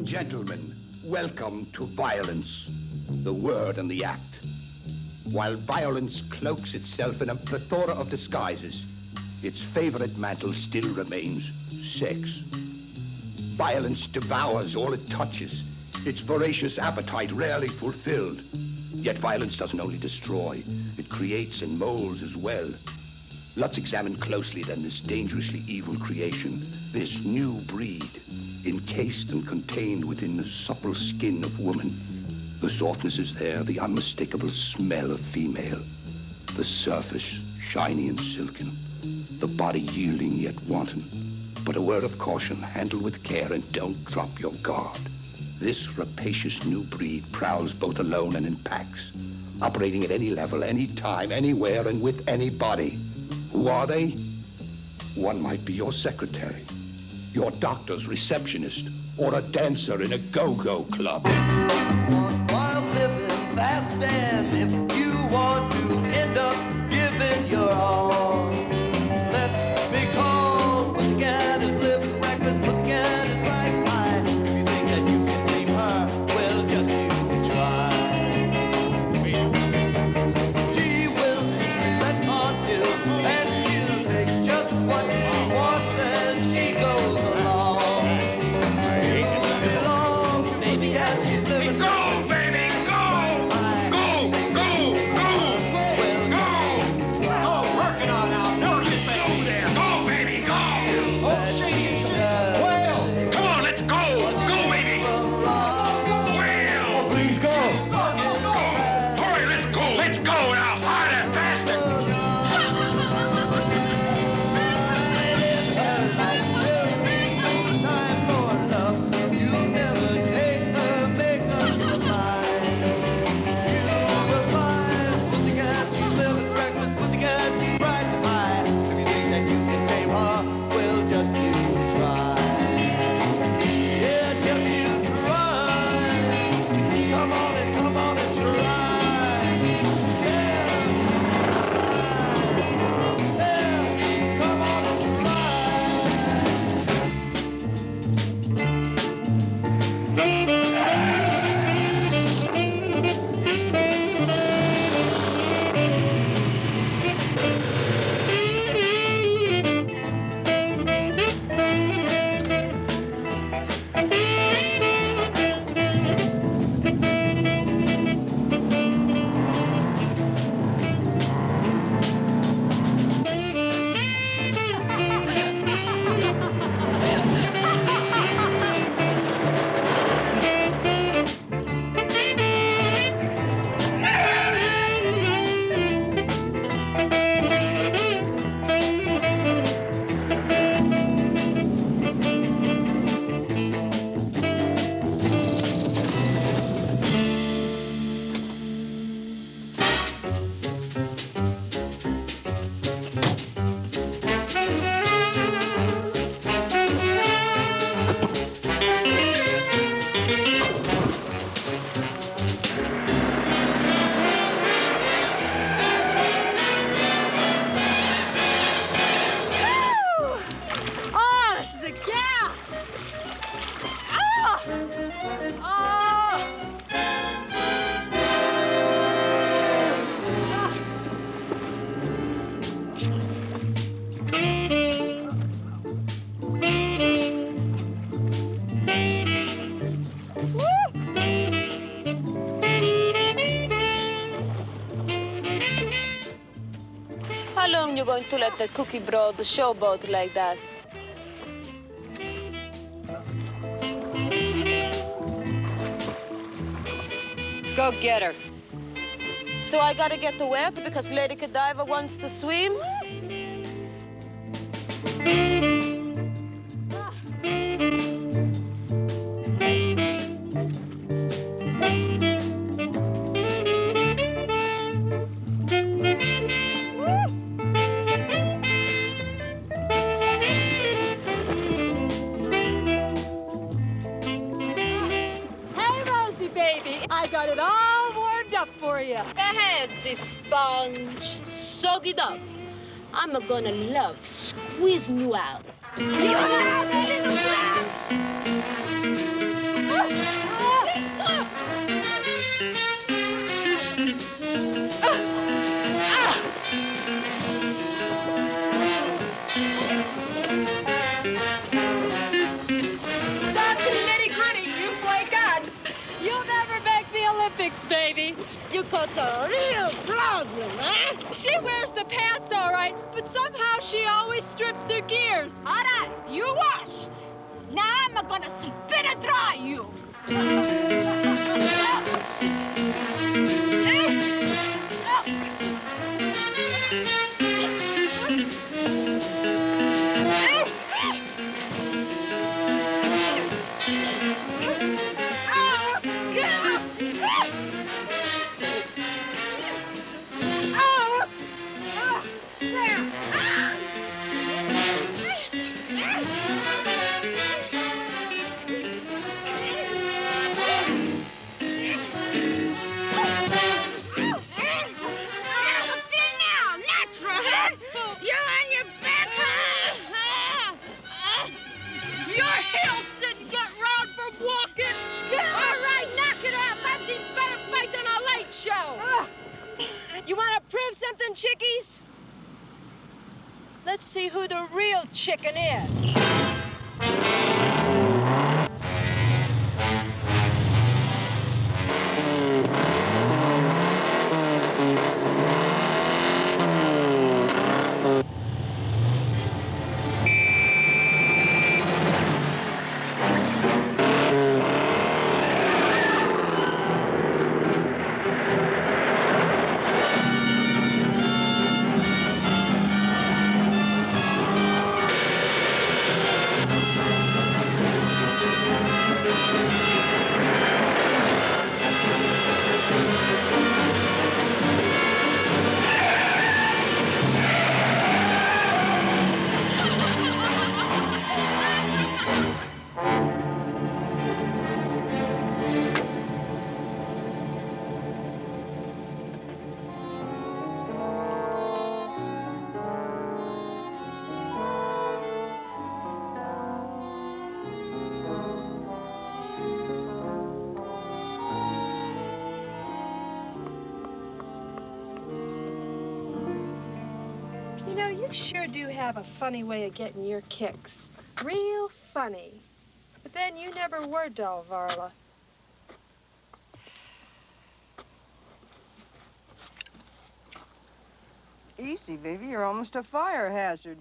and gentlemen, welcome to violence, the word and the act. While violence cloaks itself in a plethora of disguises, its favorite mantle still remains sex. Violence devours all it touches, its voracious appetite rarely fulfilled. Yet violence doesn't only destroy, it creates and molds as well. Let's examine closely then this dangerously evil creation, this new breed, encased and contained within the supple skin of woman. The softness is there, the unmistakable smell of female. The surface, shiny and silken. The body yielding yet wanton. But a word of caution, handle with care and don't drop your guard. This rapacious new breed prowls both alone and in packs, operating at any level, any time, anywhere, and with anybody. Who are they? One might be your secretary, your doctor's receptionist, or a dancer in a go-go club. Wild living fast, and if you want to end up giving your all, let me call. Pussycat is living reckless, Pussycat is right high. If you think that you can tame her, well, just you try. She will be let on you, and she'll take just what she wants as she goes along. You belong to Pussycat, she's living. Go, baby, go! Go, go, go! Well, Go! go. Working on out. Work it, baby. Go there. Go, baby, go! Well, come on, let's go! Go, baby! Well, please go! Go! Hurry, let's go! Let's go now! Harder, faster! How long you going to let the cookie brood showboat like that? Go get her. So I gotta get to wet because Lady Godiva wants to swim? I got it all warmed up for you. Go ahead, this sponge. Soak it up. I'm gonna love squeezing you out. You You got a real problem, huh? She wears the pants all right, but somehow she always strips her gears. All right, you washed. Now I'm gonna spin it dry you. You want to prove something, chickies? Let's see who the real chicken is. You know, you sure do have a funny way of getting your kicks. Real funny. But then you never were dull, Varla. Easy, baby. You're almost a fire hazard.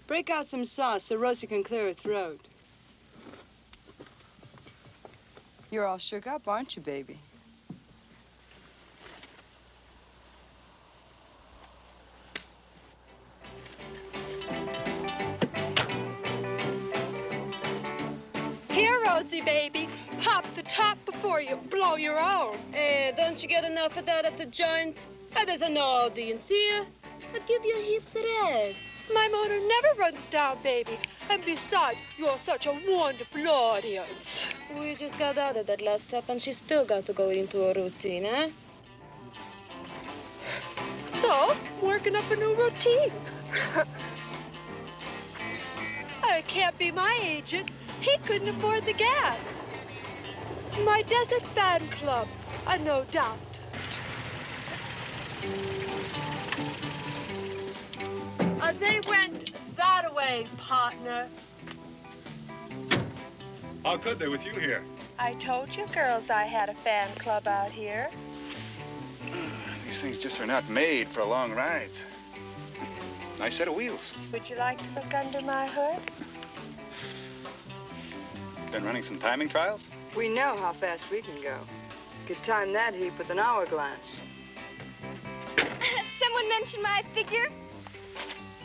Break out some sauce so Rosie can clear her throat. You're all shook up, aren't you, baby? Here, Rosie, baby. Pop the top before you blow your own. Don't you get enough of that at the joint? There's an audience here. But give your hips a rest. My motor never runs down, baby. And besides, you're such a wonderful audience. We just got out of that last stop, and she's still got to go into a routine, eh? So, working up a new routine. It can't be my agent. He couldn't afford the gas. My Desert Fan Club, no doubt. They went that way, partner. How could they with you here? I told you girls I had a fan club out here. These things just are not made for long rides. Nice set of wheels. Would you like to look under my hood? Been running some timing trials? We know how fast we can go. Could time that heap with an hourglass. Someone mentioned my figure?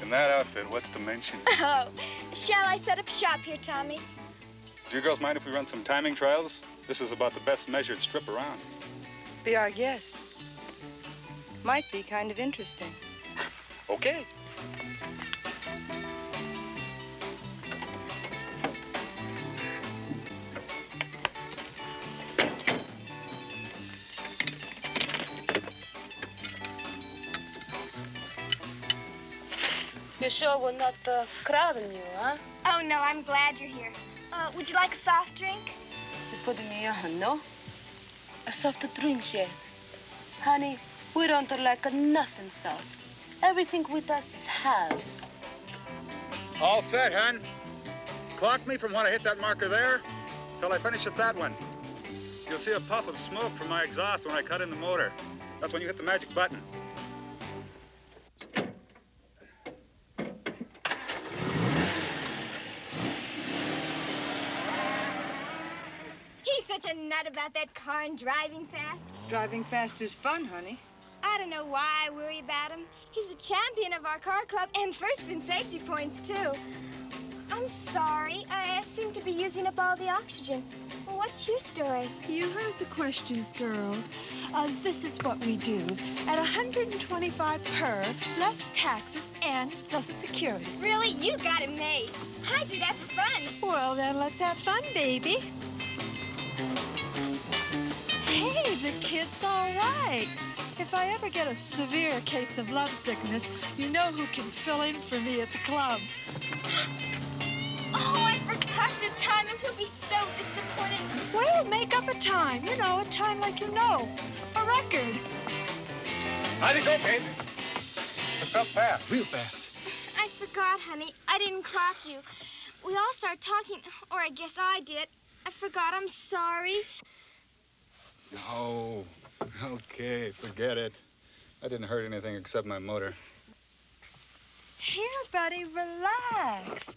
In that outfit, what's the mention? Oh, shall I set up shop here, Tommy? Do you girls mind if we run some timing trials? This is about the best measured strip around. Be our guest. Might be kind of interesting. Okay. You sure we're not crowding you, huh? Oh, no, I'm glad you're here. Would you like a soft drink? You putting me on, no? A soft drink yet. Honey, we don't like nothing soft. Everything with us is hard. All set, hon. Clock me from when I hit that marker there. till I finish at that one. You'll see a puff of smoke from my exhaust when I cut in the motor. That's when you hit the magic button. He's such a nut about that car and driving fast. Driving fast is fun, honey. I don't know why I worry about him. He's the champion of our car club and first in safety points, too. I'm sorry. I seem to be using up all the oxygen. What's your story? You heard the questions, girls. This is what we do. At $125 per, less taxes and Social Security. Really? You got it made. I do that for fun. Well, then let's have fun, baby. Hey, the kid's all right. If I ever get a severe case of lovesickness, you know who can fill in for me at the club. Oh, I forgot to time him. He'll be so disappointed. Well, make up a time. You know, a time like you know. A record. How'd it go, Kate? It felt fast, real fast. I forgot, honey. I didn't clock you. We all started talking, or I guess I did. I forgot. I'm sorry. Oh, okay, forget it. I didn't hurt anything except my motor. Here, buddy, relax.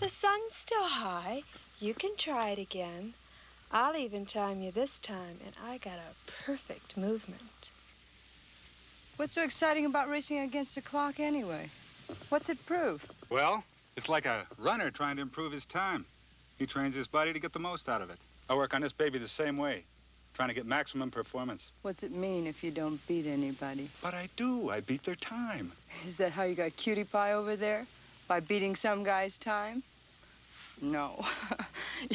The sun's still high. You can try it again. I'll even time you this time, and I got a perfect movement. What's so exciting about racing against the clock anyway? What's it prove? Well, it's like a runner trying to improve his time. He trains his body to get the most out of it. I work on this baby the same way, trying to get maximum performance. What's it mean if you don't beat anybody? But I do. I beat their time. Is that how you got cutie pie over there? By beating some guy's time? No,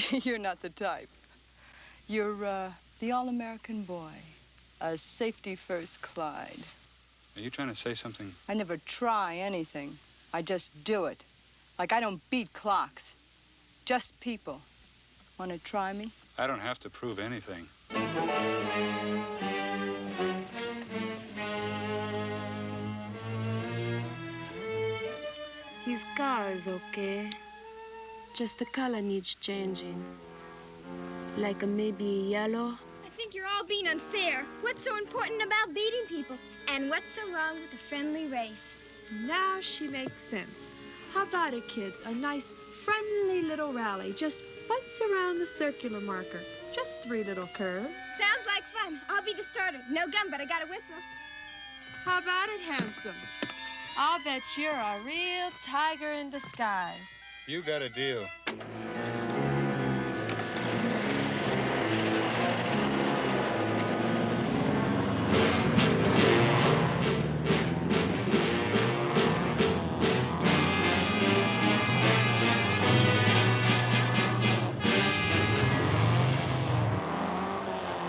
you're not the type. You're the all-American boy, a safety-first Clyde. Are you trying to say something? I never try anything. I just do it. Like I don't beat clocks, just people. Want to try me? I don't have to prove anything. His car is okay. Just the color needs changing. Like maybe yellow. I think you're all being unfair. What's so important about beating people? And what's so wrong with a friendly race? Now she makes sense. How about it, kids? A nice, friendly little rally. Just once around the circular marker. Just 3 little curves. Sounds like fun. I'll be the starter. No gun, but I got a whistle. How about it, handsome? I'll bet you're a real tiger in disguise. You got a deal.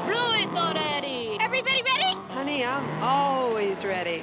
Blow it already! Everybody ready? Honey, I'm always ready.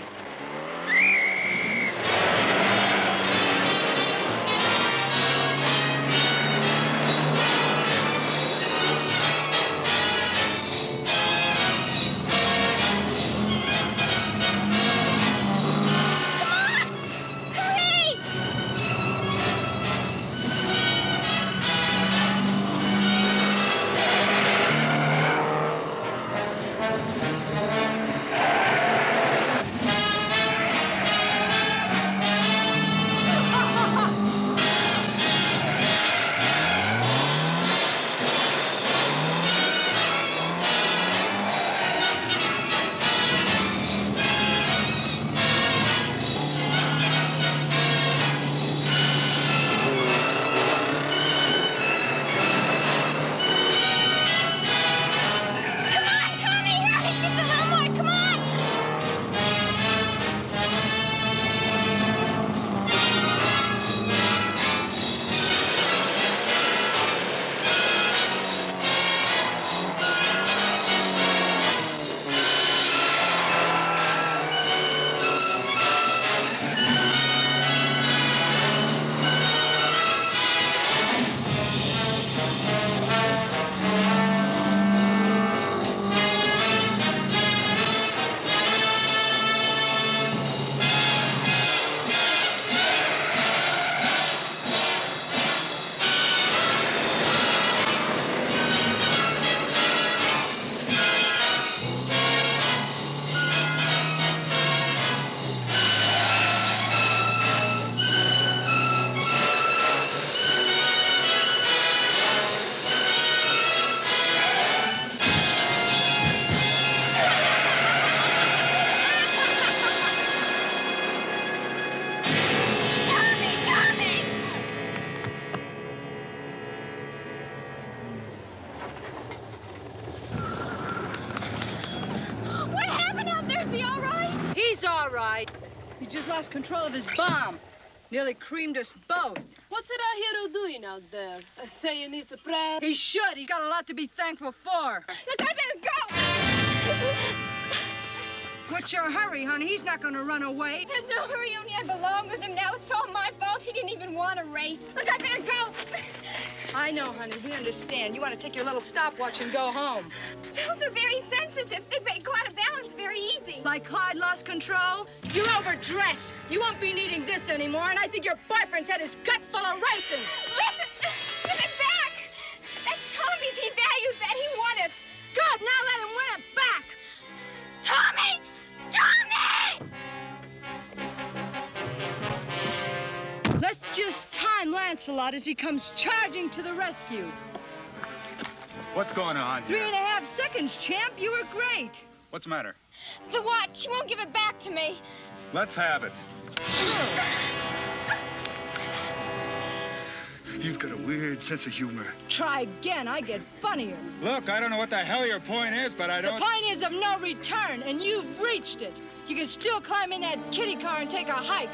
lost control of his bomb. Nearly creamed us both. What's that hero doing out there? Saying he's a prayer? He should. He's got a lot to be thankful for. Look, I better go. What's your hurry, honey? He's not going to run away. There's no hurry, only I belong with him now. It's all my fault. He didn't even want to race. Look, I better go. I know, honey. We understand. You want to take your little stopwatch and go home. Those are very sensitive. They go out of balance very easy. Like Clyde lost control? You're overdressed. You won't be needing this anymore, and I think your boyfriend's had his gut full of racing. Listen, give it back. That's Tommy's. He values that. He won it. Good, now let him win it back. Tommy! Tommy! Let's just time Lancelot as he comes charging to the rescue. What's going on here? 3.5 seconds, champ. You were great. What's the matter? The watch. She won't give it back to me. Let's have it. You've got a weird sense of humor. Try again. I get funnier. Look, I don't know what the hell your point is, but I don't... The point is of no return, and you've reached it. You can still climb in that kiddie car and take a hike,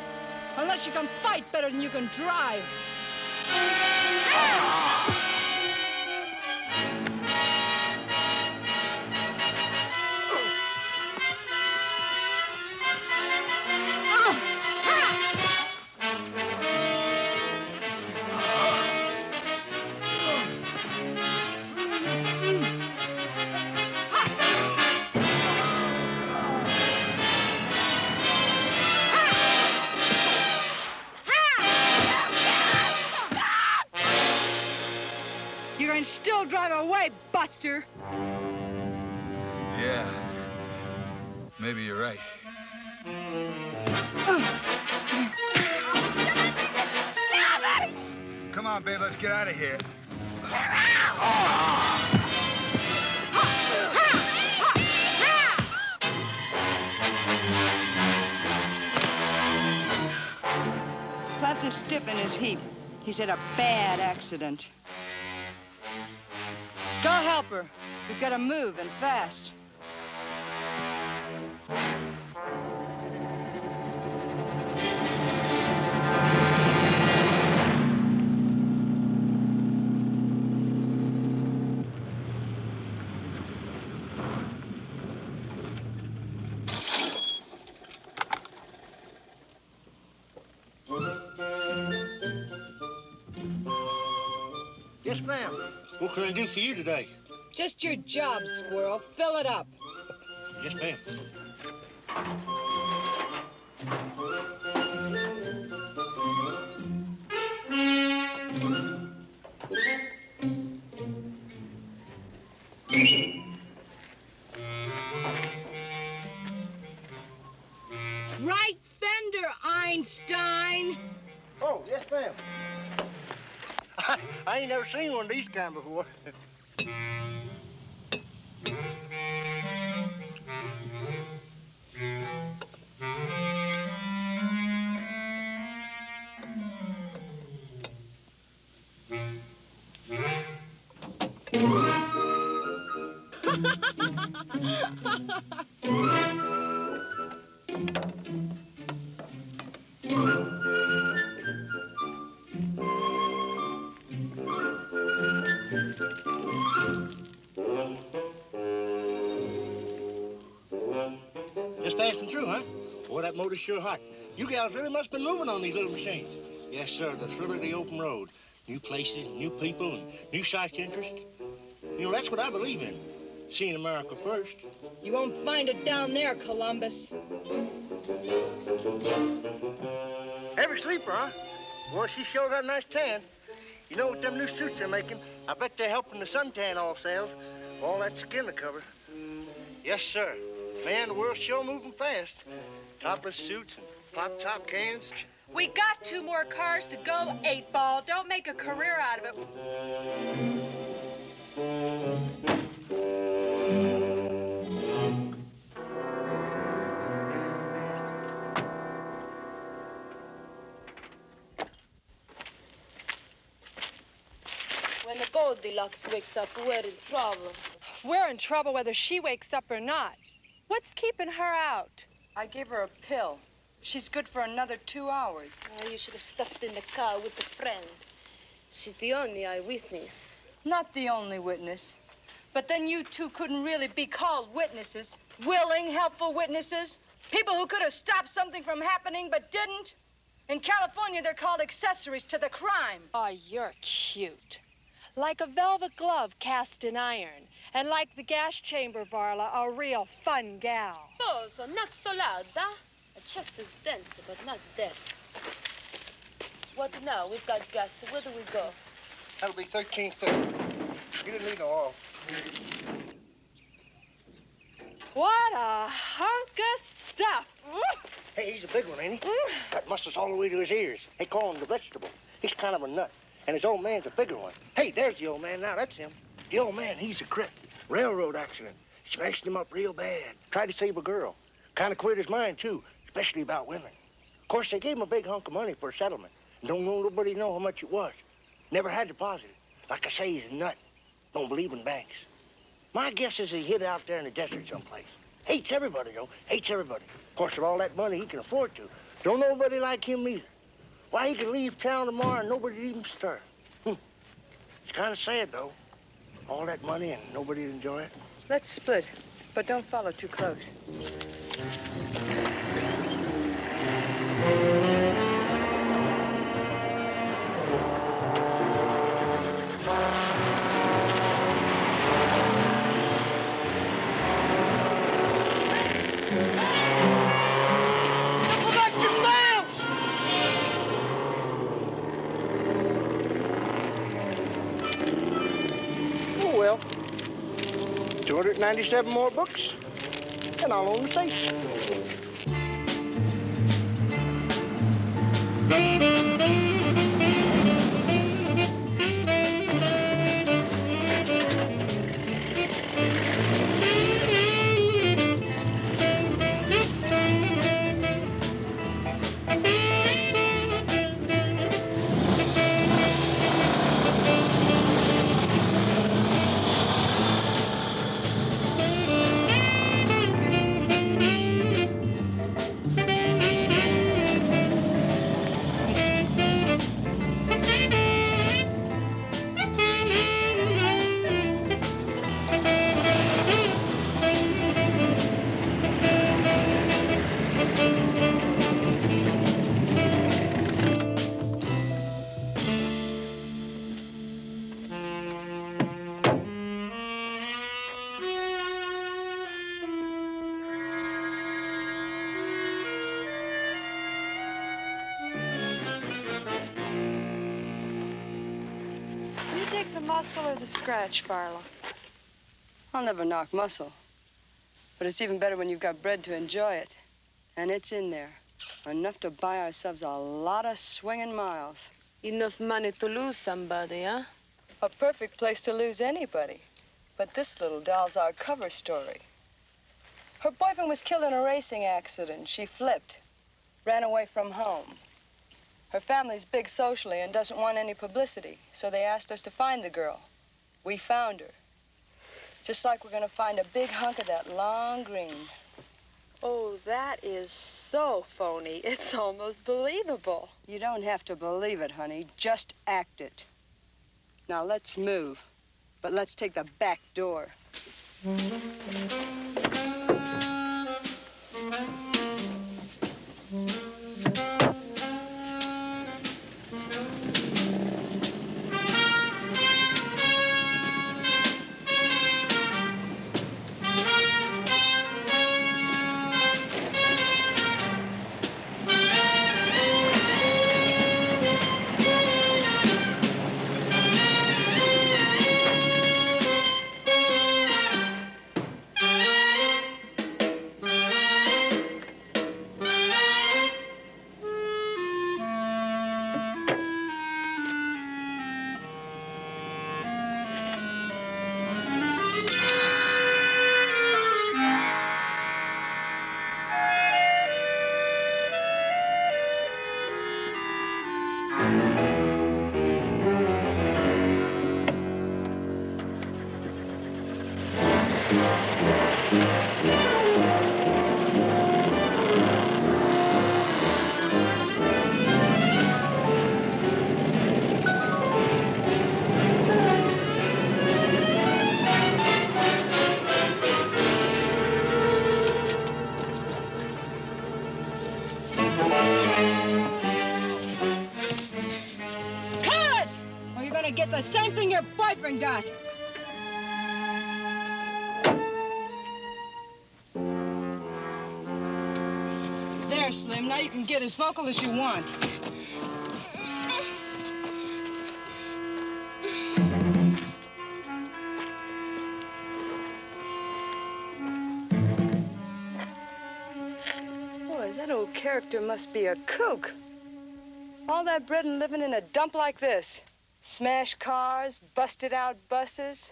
unless you can fight better than you can drive. You can still drive away, Buster. Yeah. Maybe you're right. Come on, babe, let's get out of here. Plant this stiff in his heap. He's had a bad accident. Go help her. We've got to move, and fast. Yes, ma'am. What can I do for you today? Just your job, Squirrel. Fill it up. Yes, ma'am. Right fender, Einstein. Oh, yes, ma'am. I ain't never seen one of these kind before. Just passing through, huh? Boy, that motor's sure hot. You gals really must have been moving on these little machines. Yes, sir, the thrill of the open road. New places, new people, and new sights interest. You know, that's what I believe in. Seeing America first. You won't find it down there, Columbus. Heavy sleeper, huh? Well, she sure got a nice tan. You know, with them new suits they're making, I bet they're helping the suntan off sales. All that skin to cover. Yes, sir. Man, the world's sure moving fast. Topless suits and pop-top cans. We got 2 more cars to go, 8-ball. Don't make a career out of it. When the Goldilocks wakes up, we're in trouble. We're in trouble whether she wakes up or not. What's keeping her out? I gave her a pill. She's good for another 2 hours. Oh, you should have stuffed in the car with a friend. She's the only eyewitness. Not the only witness. But then you two couldn't really be called witnesses. Willing, helpful witnesses. People who could have stopped something from happening but didn't. In California, they're called accessories to the crime. Oh, you're cute. Like a velvet glove cast in iron. And like the gas chamber, Varla, a real fun gal. Oh, so not so loud, huh? A chest is dense, but not deaf. What now? We've got gas, so where do we go? That'll be 13 feet. You didn't need no oil. What a hunk of stuff. Hey, he's a big one, ain't he? Got muscles all the way to his ears. They call him the vegetable. He's kind of a nut. And his old man's a bigger one. Hey, there's the old man now. That's him. The old man, he's a crip. Railroad accident. Smashed him up real bad. Tried to save a girl. Kind of queered his mind, too, especially about women. Of course, they gave him a big hunk of money for a settlement. Don't know nobody know how much it was. Never had deposited. Like I say, he's a nut. Don't believe in banks. My guess is he hid out there in the desert someplace. Hates everybody, though. Hates everybody. Of course, with all that money, he can afford to. Don't nobody like him either. Why, he could leave town tomorrow and nobody'd even stir. It's kind of sad, though. All that money and nobody'd enjoy it. Let's split, but don't follow too close. Oh, well. 297 more books, and I'll own the safe. Muscle or the scratch, Varla? I'll never knock muscle. But it's even better when you've got bread to enjoy it. And it's in there. Enough to buy ourselves a lot of swinging miles. Enough money to lose somebody, huh? A perfect place to lose anybody. But this little doll's our cover story. Her boyfriend was killed in a racing accident. She flipped, ran away from home. Her family's big socially and doesn't want any publicity, so they asked us to find the girl. We found her. Just like we're gonna find a big hunk of that long green. Oh, that is so phony. It's almost believable. You don't have to believe it, honey. Just act it. Now, let's move. But let's take the back door. the same thing your boyfriend got. There, Slim. Now you can get as vocal as you want. Boy, that old character must be a kook. All that bread and living in a dump like this. Smashed cars, busted out buses,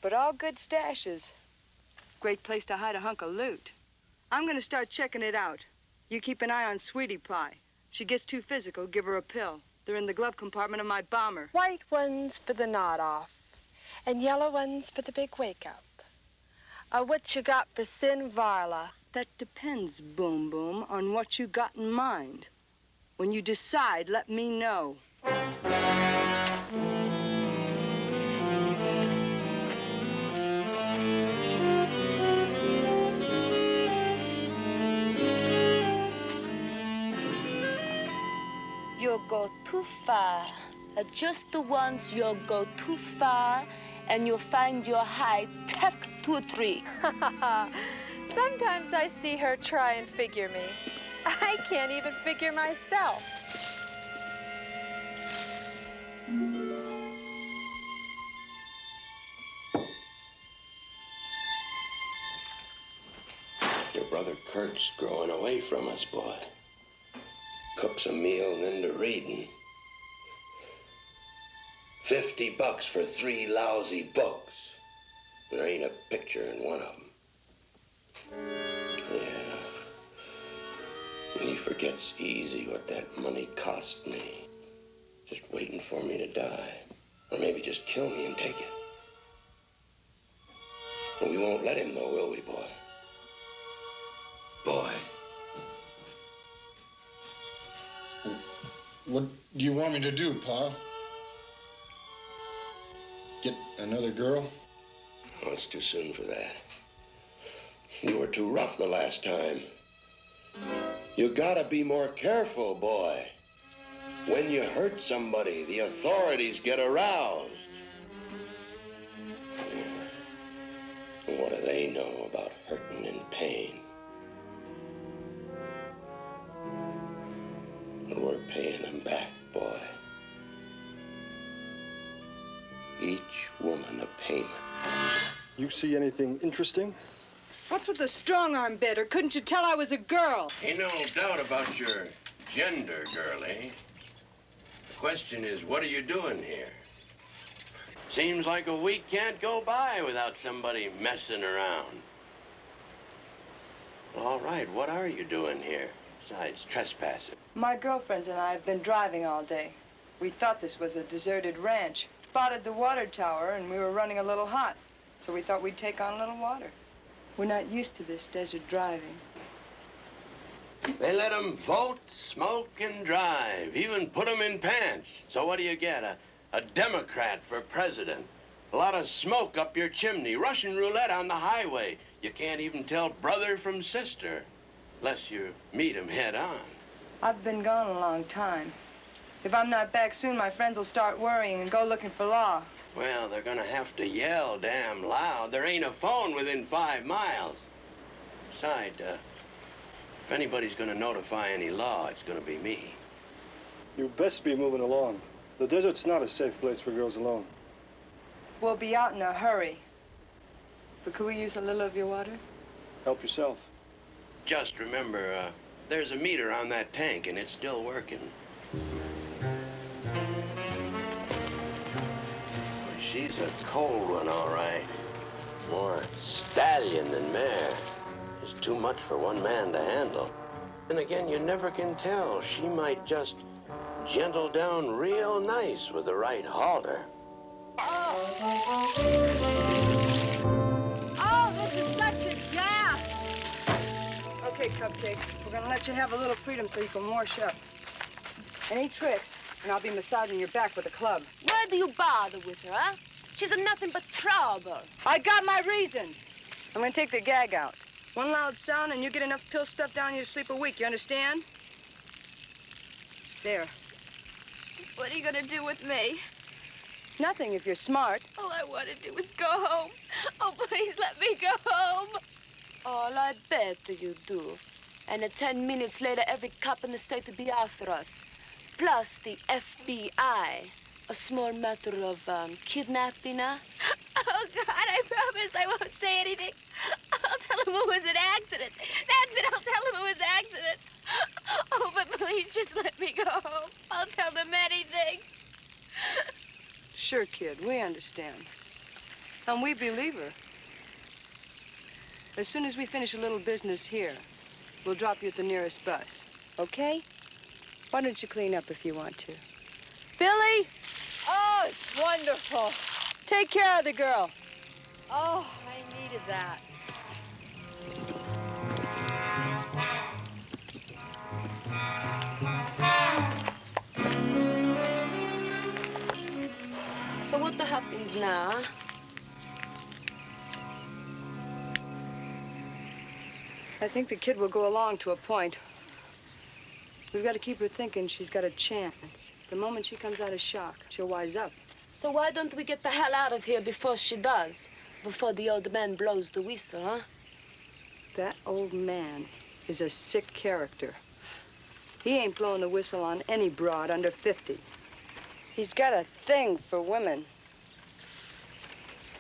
but all good stashes. Great place to hide a hunk of loot. I'm gonna start checking it out. You keep an eye on Sweetie Pie. If she gets too physical, give her a pill. They're in the glove compartment of my bomber. White ones for the nod off, and yellow ones for the big wake up. What you got for Sin Varla? That depends, Boom Boom, on what you got in mind. When you decide, let me know. You'll go too far. Just once you'll go too far, and you'll find your high tech to a tree. Sometimes I see her try and figure me. I can't even figure myself. Your brother Kurt's growing away from us, boy. Cooks a meal and then to reading. $50 for 3 lousy books. There ain't a picture in one of them. Yeah. And he forgets easy what that money cost me. Just waiting for me to die. Or maybe just kill me and take it. And we won't let him though, will we, boy? Boy. What do you want me to do, Pa? Get another girl? Oh, it's too soon for that. You were too rough the last time. You gotta be more careful, boy. When you hurt somebody, the authorities get aroused. What do they know about hurting and pain? And we're paying them back, boy. Each woman a payment. You see anything interesting? What's with the strong-arm bit, or couldn't you tell I was a girl? Ain't no doubt about your gender, girlie. The question is, what are you doing here? Seems like a week can't go by without somebody messing around. All right, what are you doing here besides trespassing? My girlfriends and I have been driving all day. We thought this was a deserted ranch. Spotted the water tower, and we were running a little hot. So we thought we'd take on a little water. We're not used to this desert driving. They let them vote, smoke, and drive, even put them in pants. So what do you get? A Democrat for president. A lot of smoke up your chimney, Russian roulette on the highway. You can't even tell brother from sister, unless you meet him head on. I've been gone a long time. If I'm not back soon, my friends will start worrying and go looking for law. Well, they're gonna have to yell damn loud. There ain't a phone within 5 miles. Besides, if anybody's gonna notify any law, it's gonna be me. You best be moving along. The desert's not a safe place for girls alone. We'll be out in a hurry. But could we use a little of your water? Help yourself. Just remember, there's a meter on that tank, and it's still working. She's a cold one, all right. More stallion than mare. It's too much for one man to handle. And again, you never can tell. She might just gentle down real nice with the right halter. Oh, this is such a gas! Okay, Cupcake, we're gonna let you have a little freedom so you can wash up. Any tricks, and I'll be massaging your back with a club. Why do you bother with her, huh? She's nothing but trouble. I got my reasons. I'm gonna take the gag out. One loud sound and you get enough pills stuffed down you to sleep a week, you understand? There. What are you gonna do with me? Nothing if you're smart. All I want to do is go home. Oh, please let me go home. All I bet you do. And 10 minutes later, every cop in the state will be after us. Plus the FBI. A small matter of kidnapping, huh? Oh, God, I promise I won't say anything. I'll tell him it was an accident. That's it, I'll tell him it was an accident. Oh, but please just let me go home. I'll tell them anything. Sure, kid, we understand. And we believe her. As soon as we finish a little business here, we'll drop you at the nearest bus, okay? Why don't you clean up if you want to? Billy! Oh, it's wonderful. Take care of the girl. Oh, I needed that. So what happens now? I think the kid will go along to a point. We've got to keep her thinking she's got a chance. The moment she comes out of shock, she'll wise up. So why don't we get the hell out of here before she does? Before the old man blows the whistle, huh? That old man is a sick character. He ain't blowing the whistle on any broad under 50. He's got a thing for women.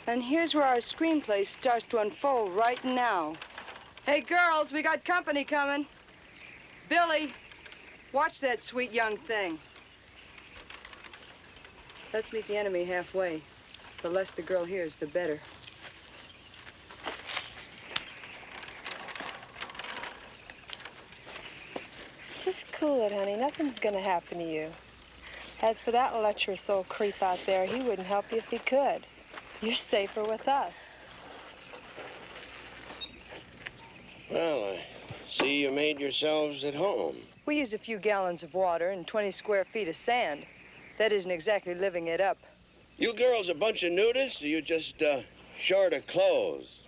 And here's where our screenplay starts to unfold right now. Hey, girls, we got company coming. Billy, watch that sweet young thing. Let's meet the enemy halfway. The less the girl hears, the better. Just cool it, honey. Nothing's gonna happen to you. As for that lecherous old creep out there, he wouldn't help you if he could. You're safer with us. Well, I see you made yourselves at home. We used a few gallons of water and 20 square feet of sand. That isn't exactly living it up. You girls a bunch of nudists, or you just short of clothes?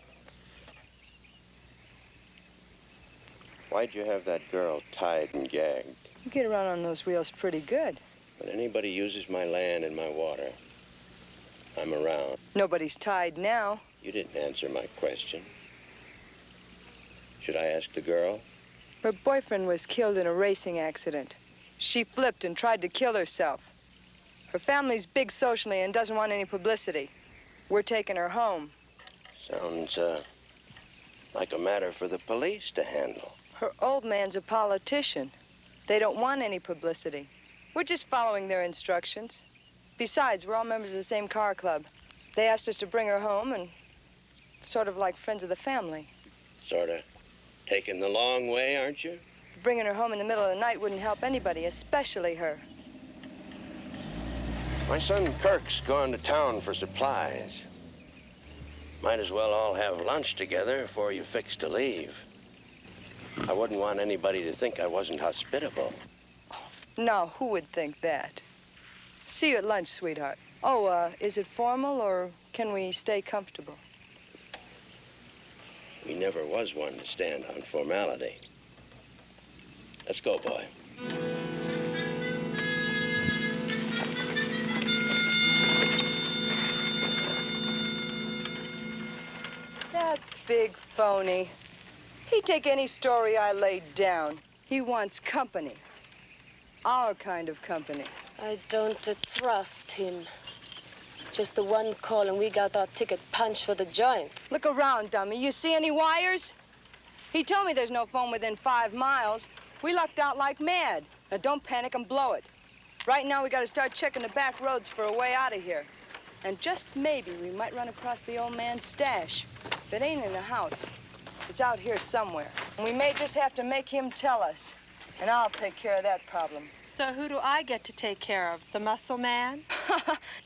Why'd you have that girl tied and gagged? You get around on those wheels pretty good. When anybody uses my land and my water, I'm around. Nobody's tied now. You didn't answer my question. Should I ask the girl? Her boyfriend was killed in a racing accident. She flipped and tried to kill herself. Her family's big socially and doesn't want any publicity. We're taking her home. Sounds like a matter for the police to handle. Her old man's a politician. They don't want any publicity. We're just following their instructions. Besides, we're all members of the same car club. They asked us to bring her home and sort of like friends of the family. Sort of taking the long way, aren't you? Bringing her home in the middle of the night wouldn't help anybody, especially her. My son Kirk's gone to town for supplies. Might as well all have lunch together before you fix to leave. I wouldn't want anybody to think I wasn't hospitable. Now, who would think that? See you at lunch, sweetheart. Oh, is it formal or can we stay comfortable? He never was one to stand on formality. Let's go, boy. That big phony. He'd take any story I laid down. He wants company. Our kind of company. I don't trust him. Just the one call and we got our ticket punched for the joint. Look around, dummy. You see any wires? He told me there's no phone within 5 miles. We lucked out like mad. Now, don't panic and blow it. Right now, we got to start checking the back roads for a way out of here. And just maybe we might run across the old man's stash. If it ain't in the house, it's out here somewhere. And we may just have to make him tell us. And I'll take care of that problem. So who do I get to take care of? The muscle man?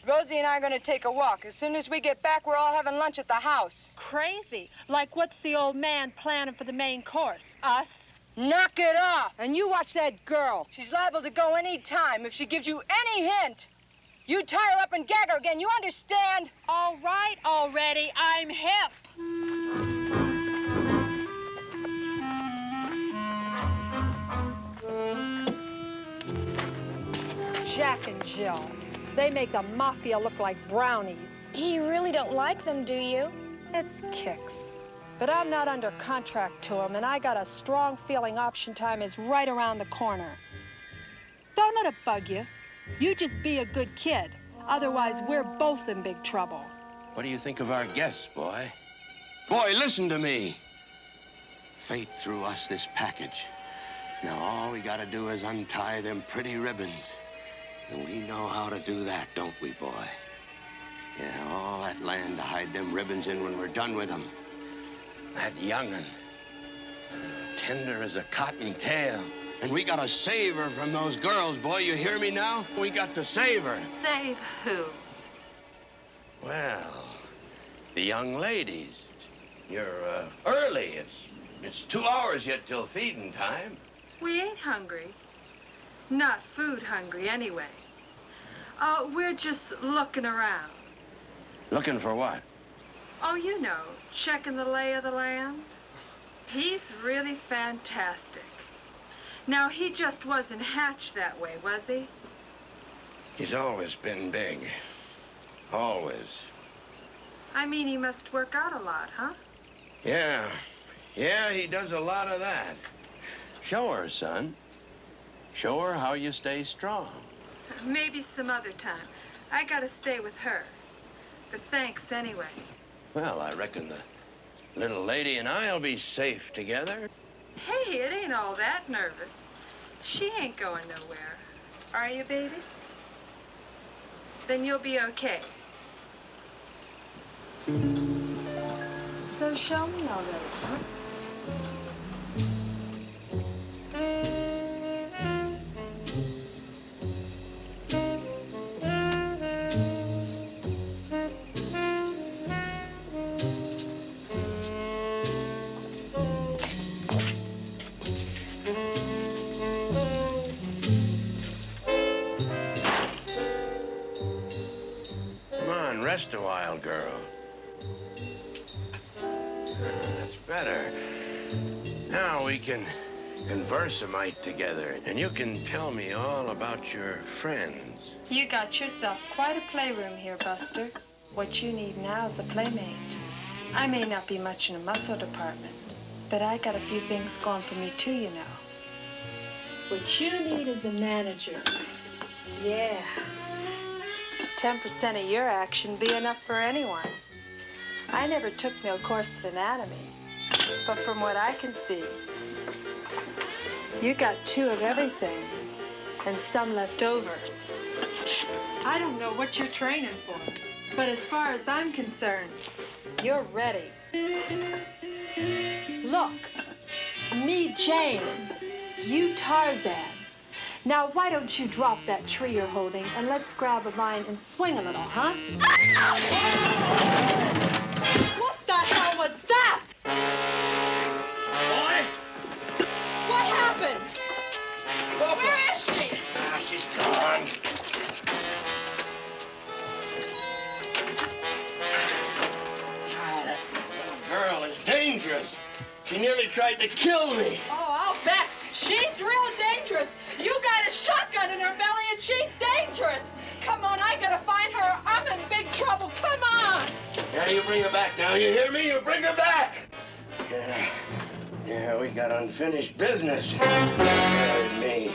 Rosie and I are going to take a walk. As soon as we get back, we're all having lunch at the house. Crazy. Like, what's the old man planning for the main course? Us? Knock it off. And you watch that girl. She's liable to go any time if she gives you any hint. You tie her up and gag her again. You understand? All right, already. I'm hip. Jack and Jill. They make the mafia look like brownies. You really don't like them, do you? It's kicks. But I'm not under contract to them, and I got a strong feeling option time is right around the corner. Don't let it bug you. You just be a good kid. Otherwise, we're both in big trouble. What do you think of our guests, boy? Boy, listen to me. Fate threw us this package. Now all we gotta do is untie them pretty ribbons. And we know how to do that, don't we, boy? Yeah, all that land to hide them ribbons in when we're done with them. That young'un, tender as a cottontail. And we gotta save her from those girls, boy. You hear me now? We got to save her. Save who? Well, the young ladies. You're early. It's 2 hours yet till feeding time. We ain't hungry. Not food hungry, anyway. We're just looking around. Looking for what? Oh, you know, checking the lay of the land. He's really fantastic. Now, he just wasn't hatched that way, was he? He's always been big. Always. I mean, he must work out a lot, huh? Yeah. Yeah, he does a lot of that. Show her, son. Show her how you stay strong. Maybe some other time. I gotta stay with her. But thanks anyway. Well, I reckon the little lady and I'll be safe together. Hey, it ain't all that nervous. She ain't going nowhere. Are you, baby? Then you'll be okay. So show me already, huh? Rest a while, girl. That's better. Now we can converse a mite together, and you can tell me all about your friends. You got yourself quite a playroom here, Buster. What you need now is a playmate. I may not be much in the muscle department, but I got a few things going for me too, you know. What you need is a manager. Yeah. 10% of your action be enough for anyone. I never took no course in anatomy, but from what I can see, you got 2 of everything and some left over. I don't know what you're training for, but as far as I'm concerned, you're ready. Look, me, Jane, you, Tarzan. Now, why don't you drop that tree you're holding and let's grab a line and swing a little, huh? What the hell was that? Boy! What happened? Where is she? Ah, she's gone. Ah, that little girl is dangerous. She nearly tried to kill me. Oh, I'll bet. She's real dangerous. You got a shotgun in her belly and she's dangerous. Come on, I gotta find her. I'm in big trouble. Come on. Yeah, you bring her back now. You hear me? You bring her back. Yeah, we got unfinished business. Her and me.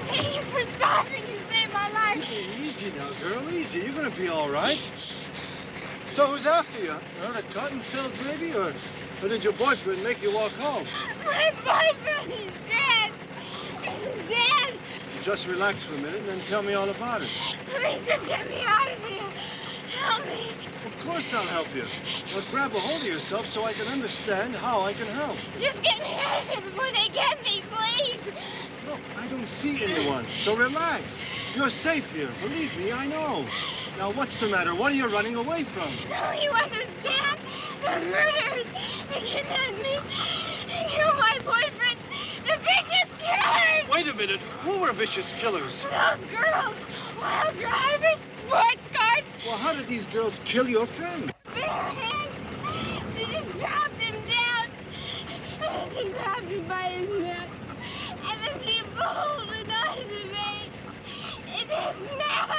Thank you for stopping. You saved my life. Hey, easy now, girl, easy. You're gonna be all right. So who's after you? The Cottontails, maybe? Or did your boyfriend make you walk home? My boyfriend is dead. He's dead. Just relax for a minute and then tell me all about it. Please just get me out of here. Help me. Of course I'll help you. But grab a hold of yourself so I can understand how I can help. Just get me out of here before they get me, please. Look, I don't see anyone, so relax. You're safe here. Believe me, I know. Now, what's the matter? What are you running away from? No, you understand? They're murderers. They kidnapped me. They killed my boyfriend. The vicious killers! Wait a minute. Who are vicious killers? Those girls! Wild drivers! Sports cars! Well, how did these girls kill your friend? Bare hands! They just chopped him down! And then she grabbed him by his neck. And then she pulled the knife in me. It just snapped!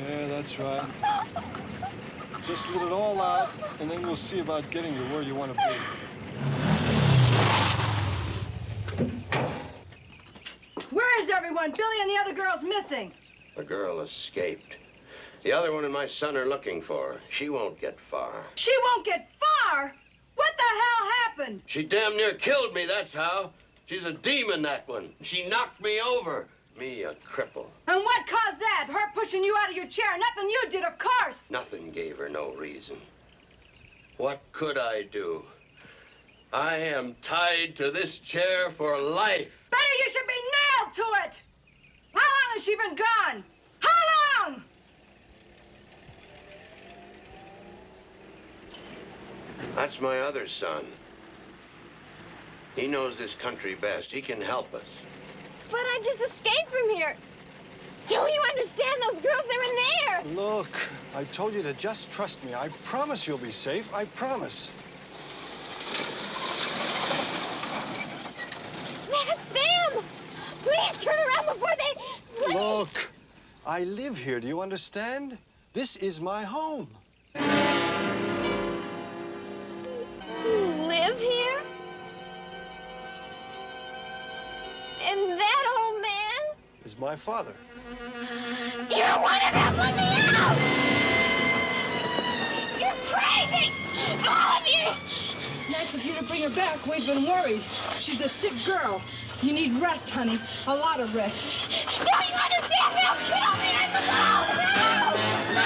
Yeah, that's right. Just let it all out, and then we'll see about getting you where you want to be. Where is everyone? Billy and the other girl's missing. The girl escaped. The other one and my son are looking for her. She won't get far. She won't get far? What the hell happened? She damn near killed me, that's how. She's a demon, that one. She knocked me over. Me, a cripple. And what caused that? Her pushing you out of your chair. Nothing you did, of course. Nothing gave her no reason. What could I do? I am tied to this chair for life. Better you should be nailed to it. How long has she been gone? How long? That's my other son. He knows this country best. He can help us. But I just escaped from here. Don't you understand? Those girls, they're in there. Look, I told you to just trust me. I promise you'll be safe. I promise. That's them. Please turn around before they... Please. Look, I live here. Do you understand? This is my home. You live here? And that old man? Is my father. You're one of them! Let me out! You're crazy! All of you! Nice of you to bring her back. We've been worried. She's a sick girl. You need rest, honey. A lot of rest. Don't you understand? They'll kill me! I'm alone! No!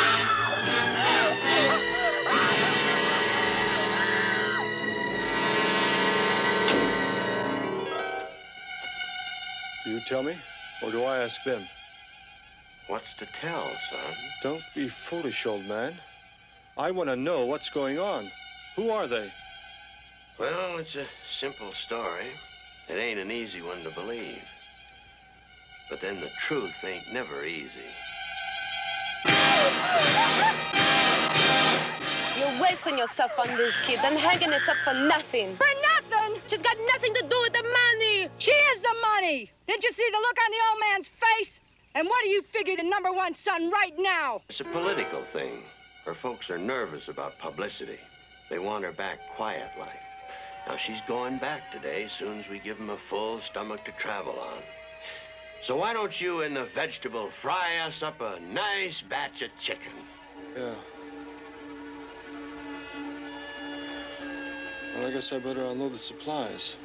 Do you tell me, or do I ask them? What's to tell, son? Don't be foolish, old man. I want to know what's going on. Who are they? Well, it's a simple story. It ain't an easy one to believe. But then the truth ain't never easy. You're wasting yourself on this kid and hanging us up for nothing. For nothing? She's got nothing to do with the money. She is the money. Didn't you see the look on the old man's face? And what do you figure the #1 son right now? It's a political thing. Her folks are nervous about publicity. They want her back quiet-like. Now, she's going back today, soon as we give them a full stomach to travel on. So why don't you and the vegetable fry us up a nice batch of chicken? Yeah. Well, I guess I better unload the supplies.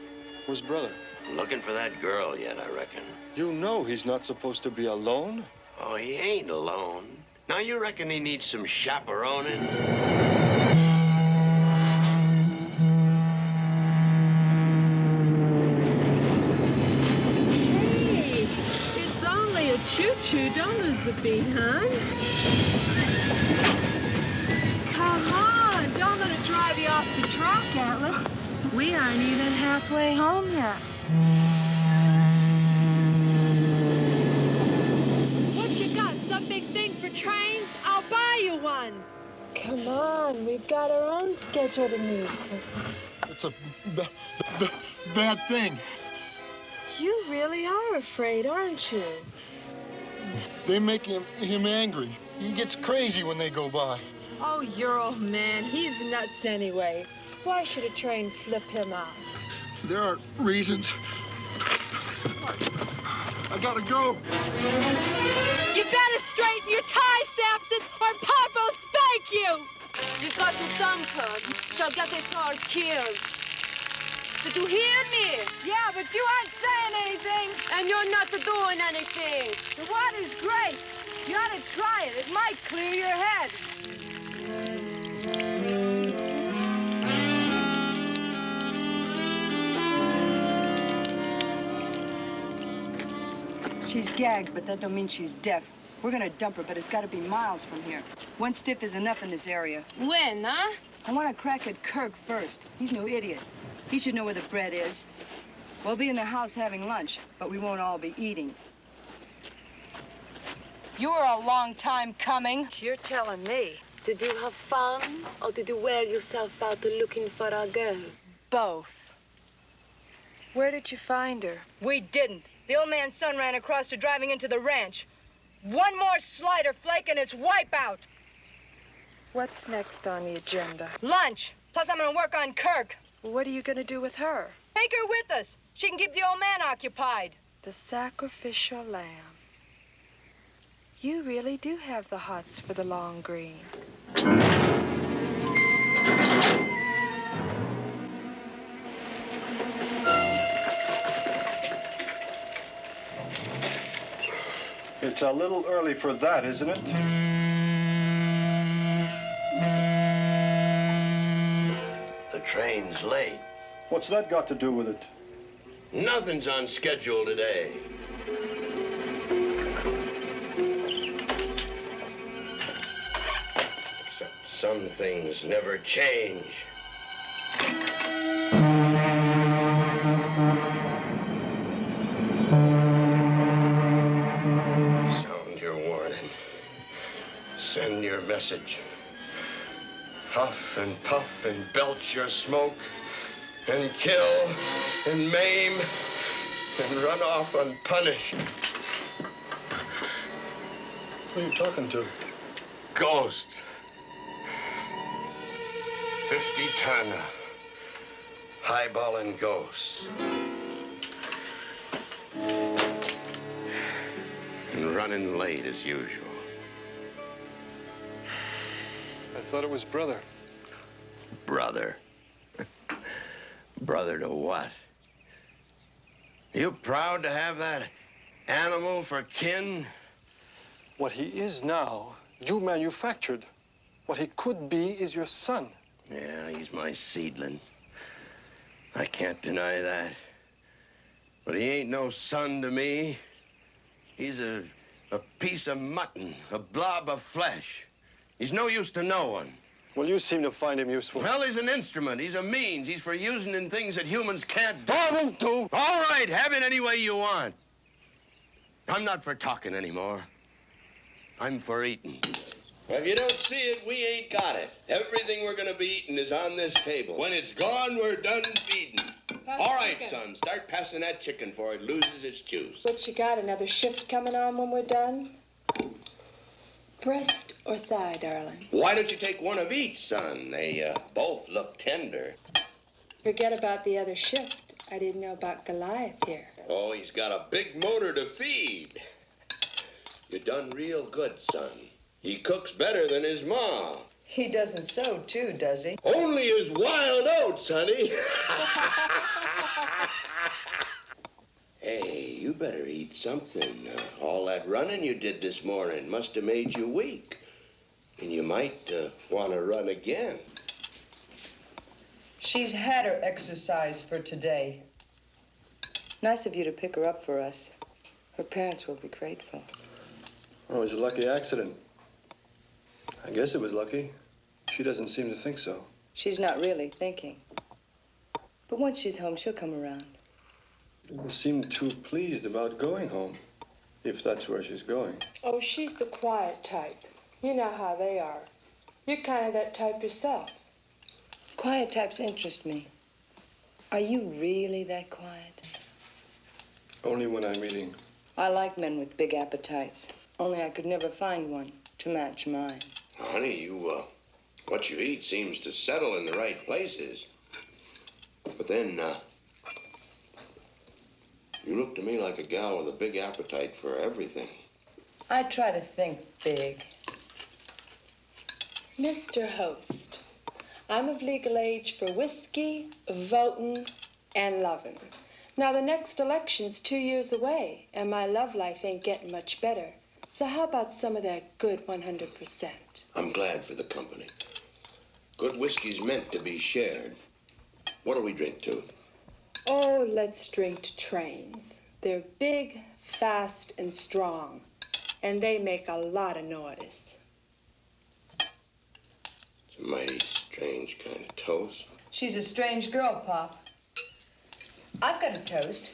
Where's brother? Looking for that girl yet, I reckon. You know he's not supposed to be alone. Oh, he ain't alone. Now, you reckon he needs some chaperoning? Hey, it's only a choo-choo. Don't lose the beat, hon. Come on, don't let it drive you off the track, Atlas. We aren't even halfway home yet. What you got? Some big thing for trains? I'll buy you one. Come on, we've got our own schedule to meet. It's a bad thing. You really are afraid, aren't you? They make him angry. He gets crazy when they go by. Oh, your old man, he's nuts anyway. Why should a train flip him out? There are reasons. I gotta go. You better straighten your tie, Samson, or Pop will spank you! You've got to dump her. She'll get his horse killed. Did you hear me? Yeah, but you aren't saying anything. And you're not doing anything. The water's great. You ought to try it. It might clear your head. She's gagged, but that don't mean she's deaf. We're gonna dump her, but it's gotta be miles from here. One stiff is enough in this area. When, huh? I want to crack at Kirk first. He's no idiot. He should know where the bread is. We'll be in the house having lunch, but we won't all be eating. You were a long time coming. You're telling me. Did you have fun, or did you wear yourself out looking for a girl? Both. Where did you find her? We didn't. The old man's son ran across her driving into the ranch. One more slider flake and it's wipeout. What's next on the agenda? Lunch. Plus, I'm going to work on Kirk. What are you going to do with her? Take her with us. She can keep the old man occupied. The sacrificial lamb. You really do have the hots for the long green. It's a little early for that, isn't it? The train's late. What's that got to do with it? Nothing's on schedule today. Some things never change. Sound your warning. Send your message. Huff and puff and belch your smoke. And kill and maim and run off unpunished. Who are you talking to? Ghosts. 50-ton highballing ghosts. And running late as usual. I thought it was brother. Brother? Brother to what? You proud to have that animal for kin? What he is now, you manufactured. What he could be is your son. Yeah, he's my seedling. I can't deny that. But he ain't no son to me. He's a piece of mutton, a blob of flesh. He's no use to no one. Well, you seem to find him useful. Well, he's an instrument. He's a means. He's for using in things that humans can't do. All right, have it any way you want. I'm not for talking anymore. I'm for eating. If you don't see it, we ain't got it. Everything we're gonna be eating is on this table. When it's gone, we're done feeding. All right, son, start passing that chicken before it loses its juice. What you got, another shift coming on when we're done? Breast or thigh, darling? Why don't you take one of each, son? They both look tender. Forget about the other shift. I didn't know about Goliath here. Oh, he's got a big motor to feed. You done real good, son. He cooks better than his ma. He doesn't sew, too, does he? Only his wild oats, honey. Hey, you better eat something. All that running you did this morning must have made you weak. And you might want to run again. She's had her exercise for today. Nice of you to pick her up for us. Her parents will be grateful. Oh, it was a lucky accident. I guess it was lucky. She doesn't seem to think so. She's not really thinking. But once she's home, she'll come around. Didn't seem too pleased about going home, if that's where she's going. Oh, she's the quiet type. You know how they are. You're kind of that type yourself. Quiet types interest me. Are you really that quiet? Only when I'm eating. I like men with big appetites. Only I could never find one to match mine. Honey, what you eat seems to settle in the right places. But then, you look to me like a gal with a big appetite for everything. I try to think big. Mr. Host, I'm of legal age for whiskey, voting, and loving. Now, the next election's 2 years away, and my love life ain't getting much better. So how about some of that good 100%? I'm glad for the company. Good whiskey's meant to be shared. What'll we drink to? Oh, let's drink to trains. They're big, fast, and strong, and they make a lot of noise. It's a mighty Strange kind of toast. She's a strange girl, Pop. I've got a toast.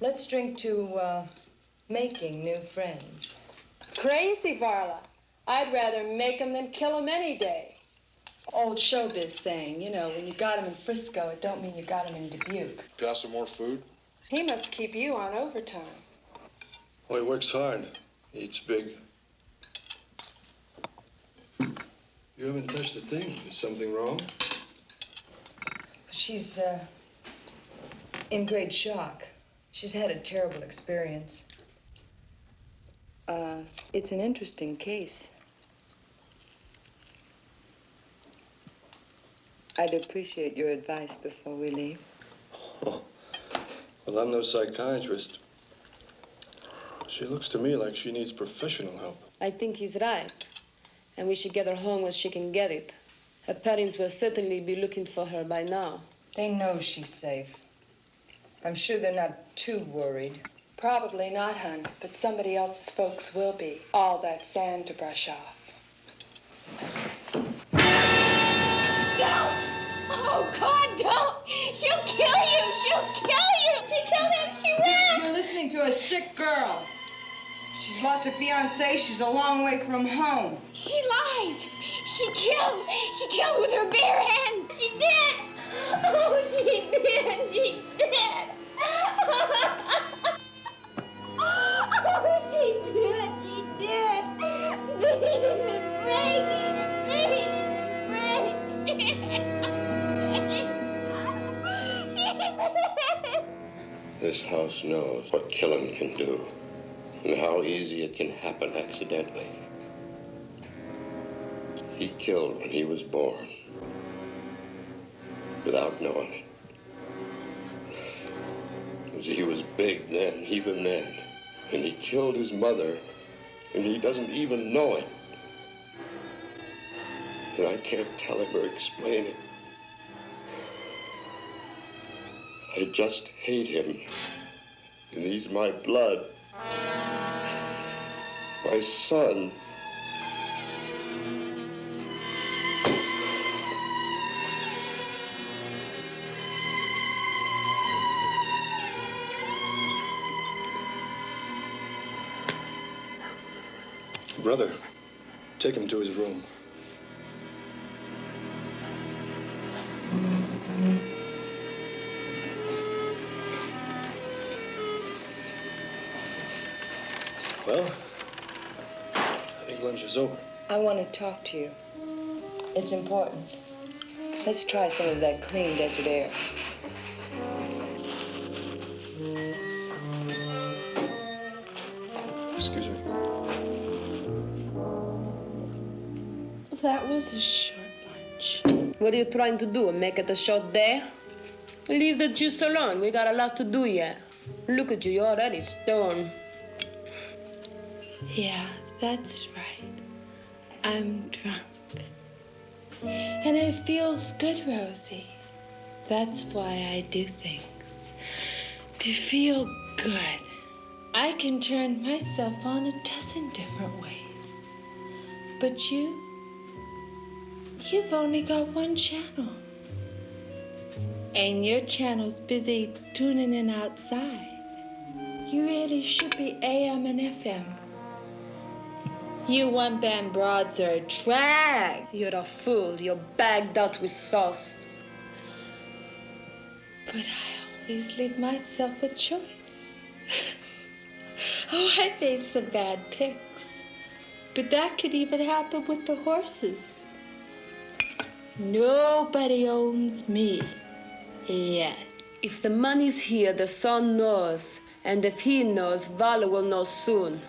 Let's drink to making new friends. Crazy, Varla. I'd rather make 'em than kill 'em any day. Old showbiz saying, you know, when you got 'em in Frisco, it don't mean you got 'em in Dubuque. Got some more food? He must keep you on overtime. Well, he works hard. He eats big. You haven't touched a thing. Is something wrong? She's in great shock. She's had a terrible experience. It's an interesting case. I'd appreciate your advice before we leave. Oh. Well, I'm no psychiatrist. She looks to me like she needs professional help. I think he's right. And we should get her home where she can get it. Her parents will certainly be looking for her by now. They know she's safe. I'm sure they're not too worried. Probably not, hon, but somebody else's folks will be. All that sand to brush off. Don't! Oh, God, don't! She'll kill you! She'll kill you! She killed him! She will! You're listening to a sick girl. She's lost her fiancé. She's a long way from home. She lies! She killed! She killed with her bare hands! She did! Oh, she did! She did! Oh, she did! She did! This house knows what killing can do and how easy it can happen accidentally. He killed when he was born without knowing it. 'Cause he was big then, even then. And he killed his mother, and he doesn't even know it. And I can't tell him or explain it. I just hate him. And he's my blood. My son. Brother, take him to his room. Well, I think lunch is over. I want to talk to you. It's important. Let's try some of that clean desert air. Excuse me. That was a short lunch. What are you trying to do? Make it a short day? Leave the juice alone. We got a lot to do yet. Look at you. You're already stoned. Yeah, that's right. I'm drunk. And it feels good, Rosie. That's why I do things. To feel good. I can turn myself on 12 different ways. But you've only got one channel. And your channel's busy tuning in outside. You really should be AM and FM. You one-band broads are a drag. You're a fool. You're bagged out with sauce. But I always leave myself a choice. Oh, I made some bad picks. But that could even happen with the horses. Nobody owns me yet. If the money's here, the son knows. And if he knows, Vala will know soon.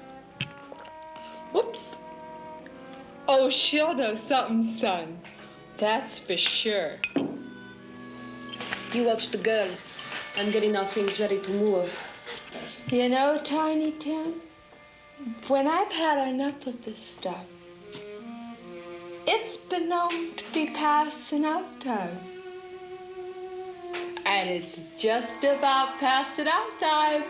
Whoops. Oh, she'll know something, son. That's for sure. You watch the girl. I'm getting our things ready to move. You know, Tiny Tim, when I've had enough of this stuff, it's been known to be passing out time. And it's just about passing out time.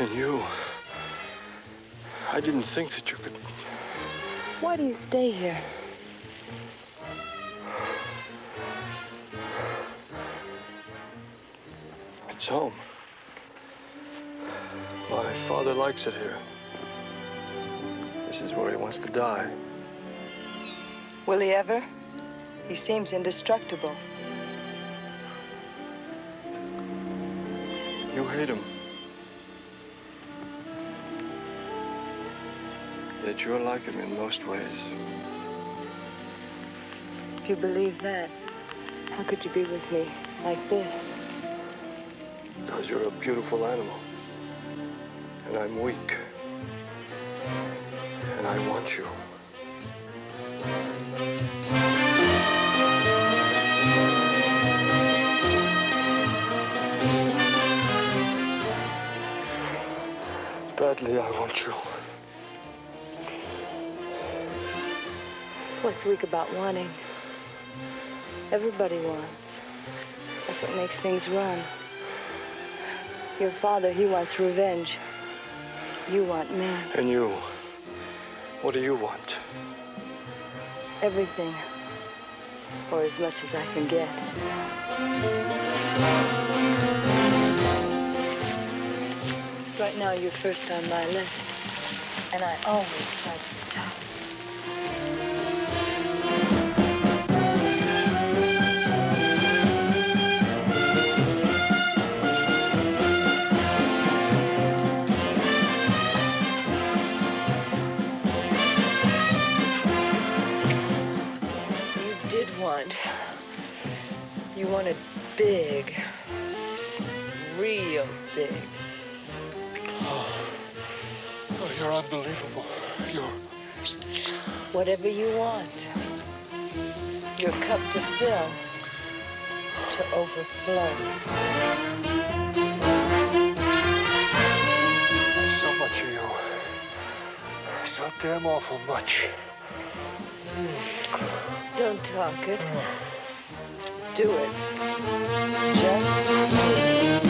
And you. I didn't think that you could. Why do you stay here? It's home. My father likes it here. This is where he wants to die. Will he ever? He seems indestructible. You hate him. Yet you're like him in most ways. If you believe that, how could you be with me like this? Because you're a beautiful animal. And I'm weak. And I want you. Badly, I want you. What's weak about wanting? Everybody wants. That's what makes things run. Your father, he wants revenge. You want man. And you? What do you want? Everything. Or as much as I can get. Right now, you're first on my list. And I always start at the top. You wanted big, real big. Oh, you're unbelievable. You're... Whatever you want. Your cup to fill, to overflow. So much of you. So damn awful much. Don't talk it. Do it. Just do it.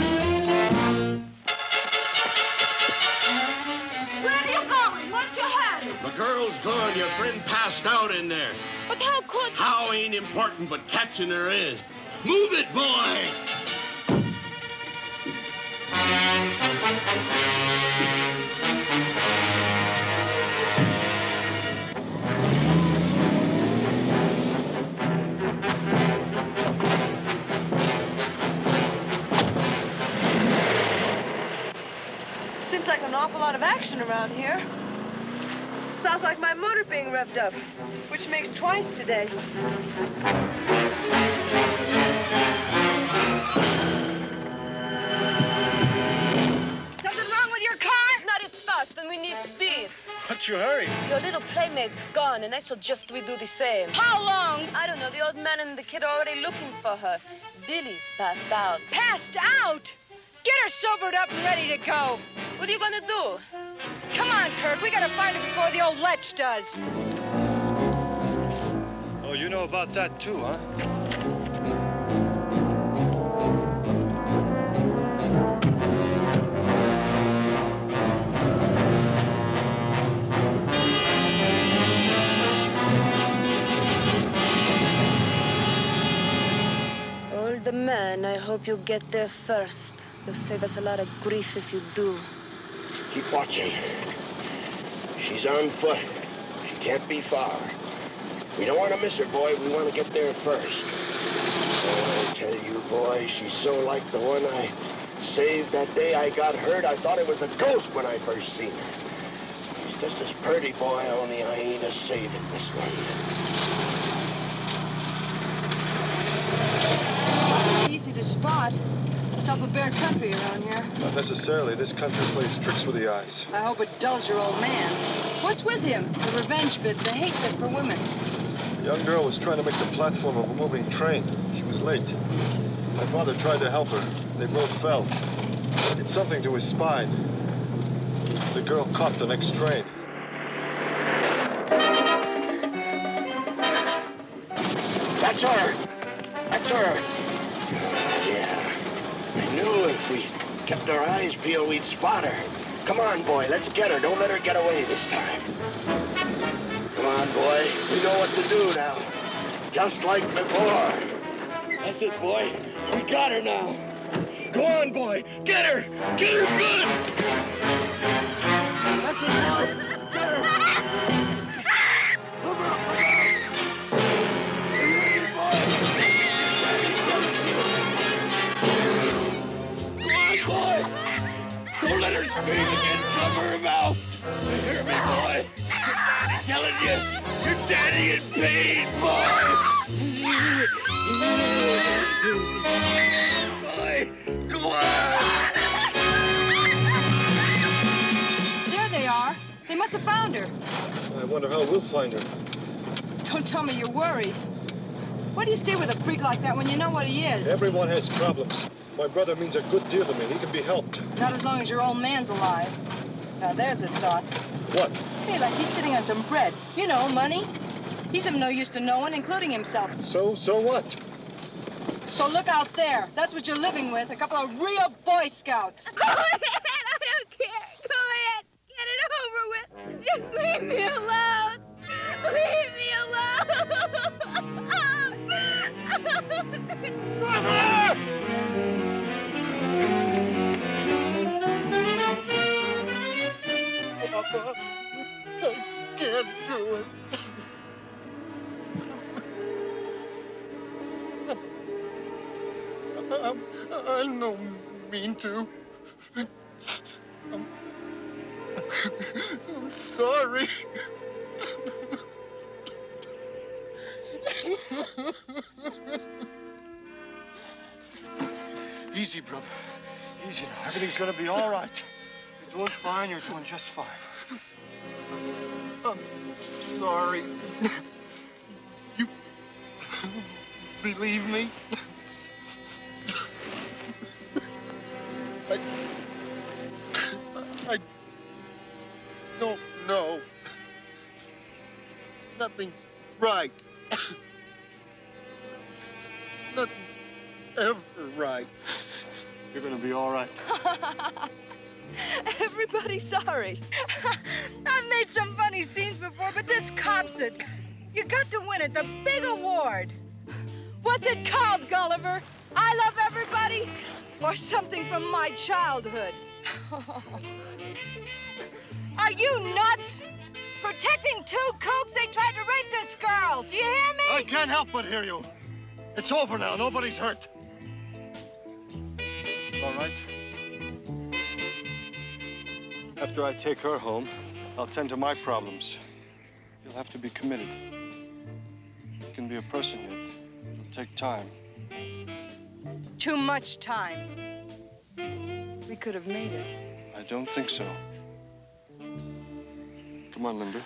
Where are you going? What's your hurry? The girl's gone. Your friend passed out in there. But how could... How ain't important, but catching her is. Move it, boy! Seems like an awful lot of action around here. Sounds like my motor being revved up, which makes twice today. Something wrong with your car? It's not as fast, and we need speed. What's your hurry? Your little playmate's gone, and I suggest we do the same. How long? I don't know. The old man and the kid are already looking for her. Billy's passed out. Passed out? Get her sobered up and ready to go. What are you gonna do? Come on, Kirk. We gotta find her before the old lech does. Oh, you know about that too, huh? Old man, I hope you get there first. You'll save us a lot of grief if you do. Keep watching. She's on foot. She can't be far. We don't want to miss her, boy. We want to get there first. Oh, I tell you, boy, she's so like the one I saved that day I got hurt. I thought it was a ghost when I first seen her. She's just as pretty, boy, only I ain't a saving this one. Easy to spot. It's up a bare country around here. Not necessarily. This country plays tricks with the eyes. I hope it dulls your old man. What's with him? The revenge bit, the hate bit for women. The young girl was trying to make the platform of a moving train. She was late. My father tried to help her. They both fell. Did something to his spine. The girl caught the next train. That's her. That's her. Yeah. I knew if we kept our eyes peeled, we'd spot her. Come on, boy, let's get her. Don't let her get away this time. Come on, boy. We know what to do now. Just like before. That's it, boy. We got her now. Go on, boy. Get her. Get her good. That's it, boy. Get her. Come on, boy. Don't let her scream again. Cover her mouth. Hear me, boy? Your daddy telling you. Your daddy in pain, boy. Boy, go on. There they are. They must have found her. I wonder how we'll find her. Don't tell me you're worried. Why do you stay with a freak like that when you know what he is? Everyone has problems. My brother means a good deal to me. He can be helped. Not as long as your old man's alive. Now, there's a thought. What? Hey, like he's sitting on some bread. You know, money. He's of no use to no one, including himself. So what? So look out there. That's what you're living with. A couple of real Boy Scouts. Go ahead. I don't care. Go ahead. Get it over with. Just leave me alone. Leave me alone. Brother! Papa, I can't do it. I no mean to. I'm sorry. Easy, brother. Easy now. Everything's gonna be all right. You're doing fine. You're doing just fine. I'm sorry. You believe me? I don't know. Nothing's right. Nothing ever right. You're gonna be all right. Everybody's sorry. I've made some funny scenes before, but this cops it. You got to win it, the big award. What's it called, Gulliver? I love everybody? Or something from my childhood? Are you nuts? Protecting two cooks, they tried to rape this girl. Do you hear me? I can't help but hear you. It's over now. Nobody's hurt. All right? After I take her home, I'll tend to my problems. You'll have to be committed. You can be a person yet. It'll take time. Too much time. We could have made it. I don't think so. Come on, Linda.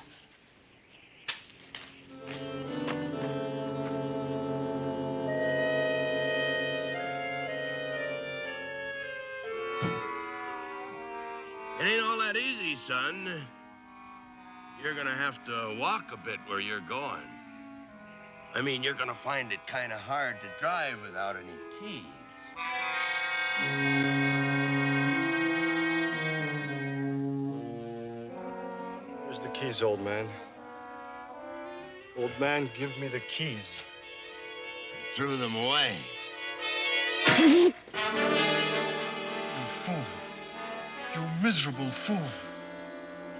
It ain't all that easy, son. You're gonna have to walk a bit where you're going. I mean, you're gonna find it kind of hard to drive without any keys. Here's the keys, old man. Old man, give me the keys. Threw them away. You fool. You miserable fool.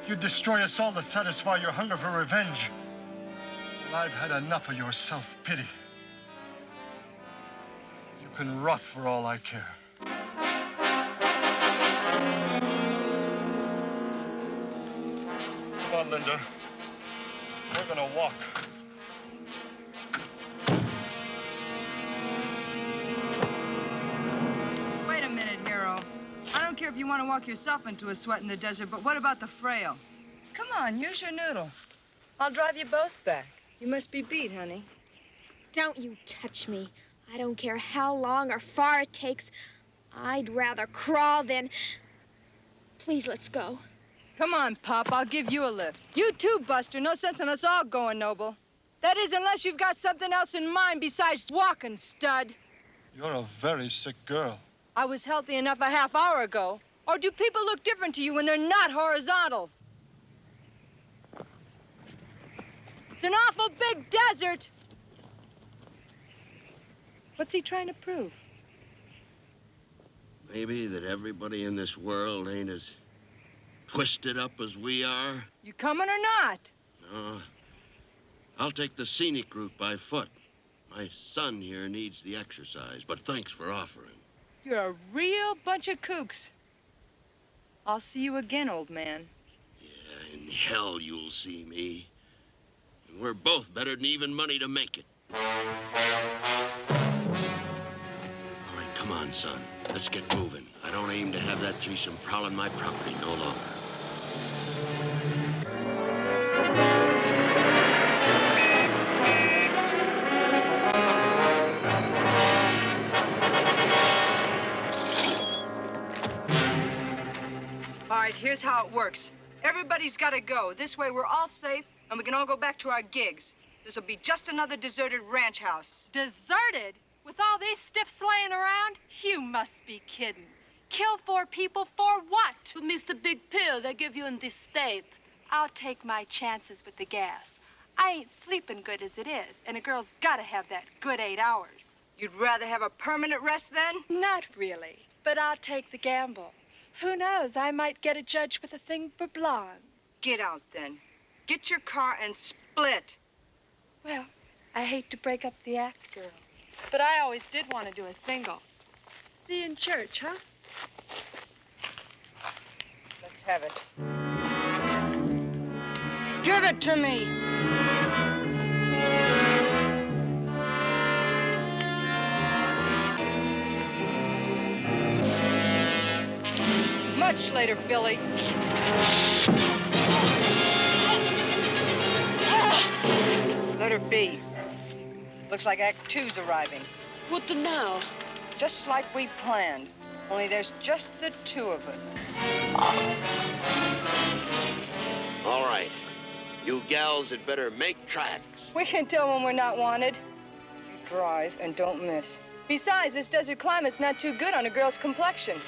You destroy us all to satisfy your hunger for revenge. Well, I've had enough of your self-pity. You can rot for all I care. Come on, Linda. We're gonna walk. Wait a minute, hero. I don't care if you want to walk yourself into a sweat in the desert, but what about the frail? Come on, use your noodle. I'll drive you both back. You must be beat, honey. Don't you touch me. I don't care how long or far it takes. I'd rather crawl than... Please, let's go. Come on, Pop, I'll give you a lift. You too, Buster. No sense in us all going, Noble. That is, unless you've got something else in mind besides walking, stud. You're a very sick girl. I was healthy enough a half hour ago. Or do people look different to you when they're not horizontal? It's an awful big desert. What's he trying to prove? Maybe that everybody in this world ain't as twisted up as we are. You coming or not? No. I'll take the scenic route by foot. My son here needs the exercise, but thanks for offering. You're a real bunch of kooks. I'll see you again, old man. Yeah, in hell you'll see me. And we're both better than even money to make it. All right, come on, son. Let's get moving. I don't aim to have that threesome prowling my property no longer. All right, here's how it works. Everybody's got to go. This way we're all safe, and we can all go back to our gigs. This'll be just another deserted ranch house. Deserted? With all these stiffs laying around? You must be kidding. Kill 4 people for what? To miss the big pill they give you in this state. I'll take my chances with the gas. I ain't sleeping good as it is, and a girl's got to have that good 8 hours. You'd rather have a permanent rest then? Not really, but I'll take the gamble. Who knows, I might get a judge with a thing for blondes. Get out then. Get your car and split. Well, I hate to break up the act, girls, but I always did want to do a single. See you in church, huh? Let's have it. Give it to me! Much later, Billy. Let her be. Looks like Act 2's arriving. What the now? Just like we planned. Only there's just the 2 of us. All right. You gals had better make tracks. We can tell when we're not wanted. You drive and don't miss. Besides, this desert climate's not too good on a girl's complexion.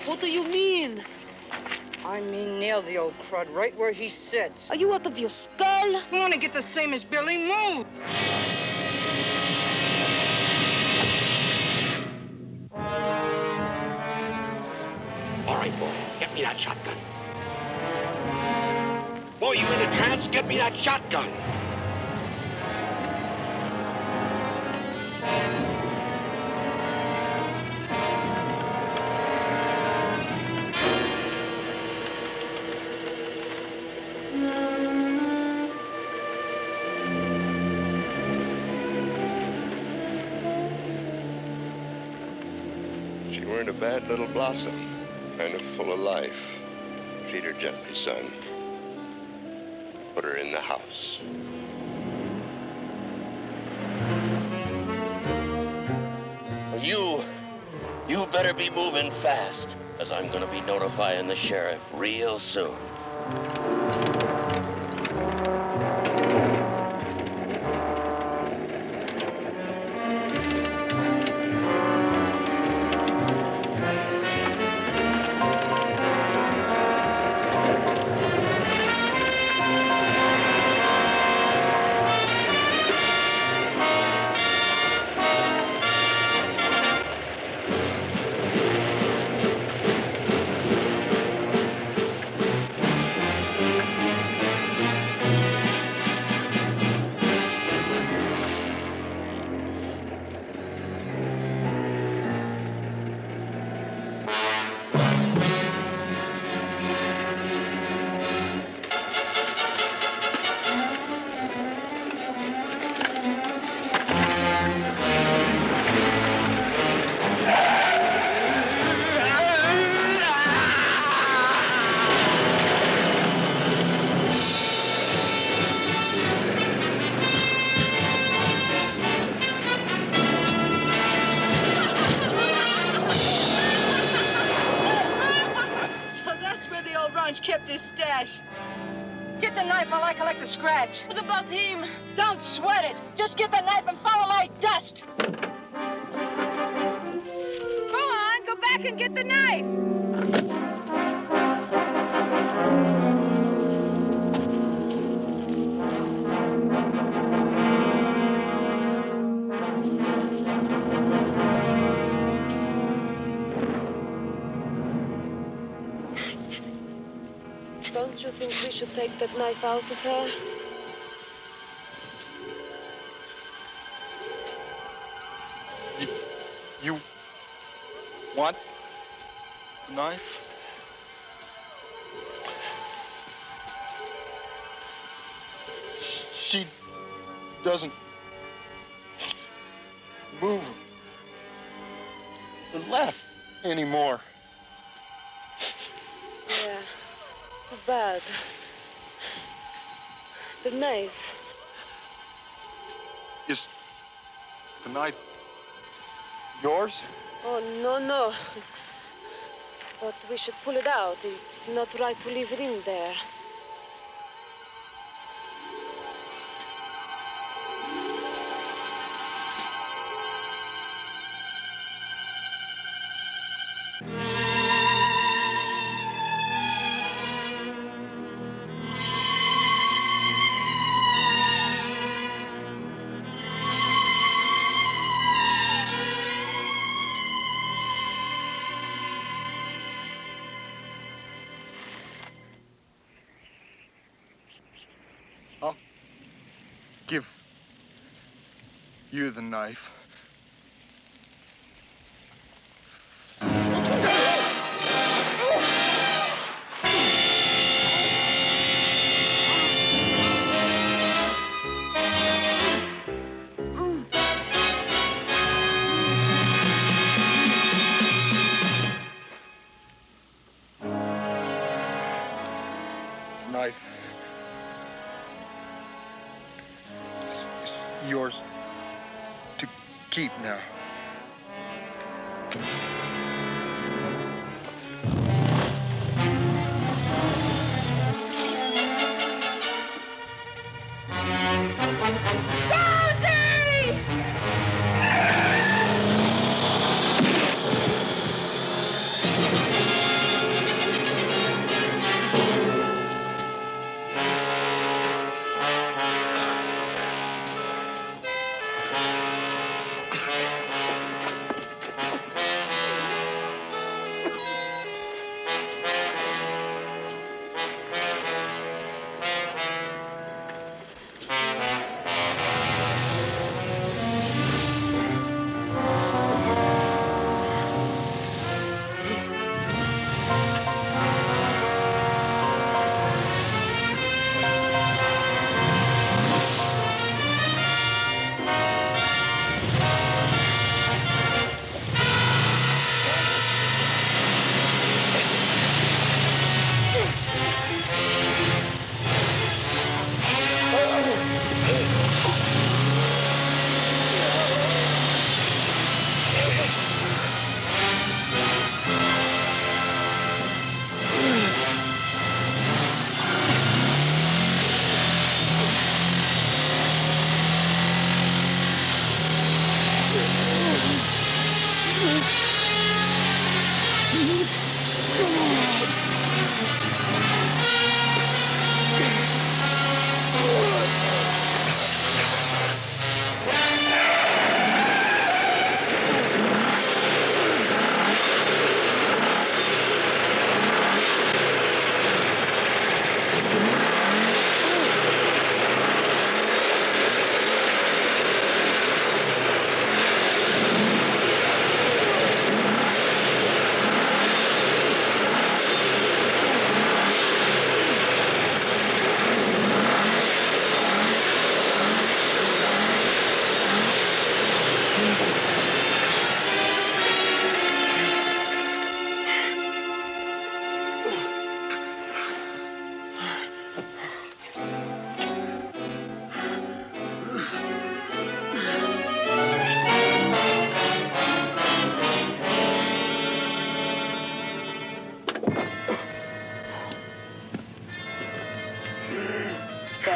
What do you mean? I mean nail the old crud right where he sits. Are you out of your skull? You want to get the same as Billy? Move! All right, boy, get me that shotgun. Boy, you in a trance? Get me that shotgun. She weren't a bad little blossom. Kind of full of life. Treat her gently, son. Put her in the house. You better be moving fast, because I'm going to be notifying the sheriff real soon. Kept his stash. Get the knife while I collect the scratch. What about him? Don't sweat it. Just get the knife and follow my dust. Go on, go back and get the knife. Don't you think we should take that knife out of her? You want the knife? She doesn't move or laugh anymore. Yeah, too bad. The knife. Is the knife yours? Oh, no, no. But we should pull it out. It's not right to leave it in there. I'll give you the knife. The knife is yours to keep now.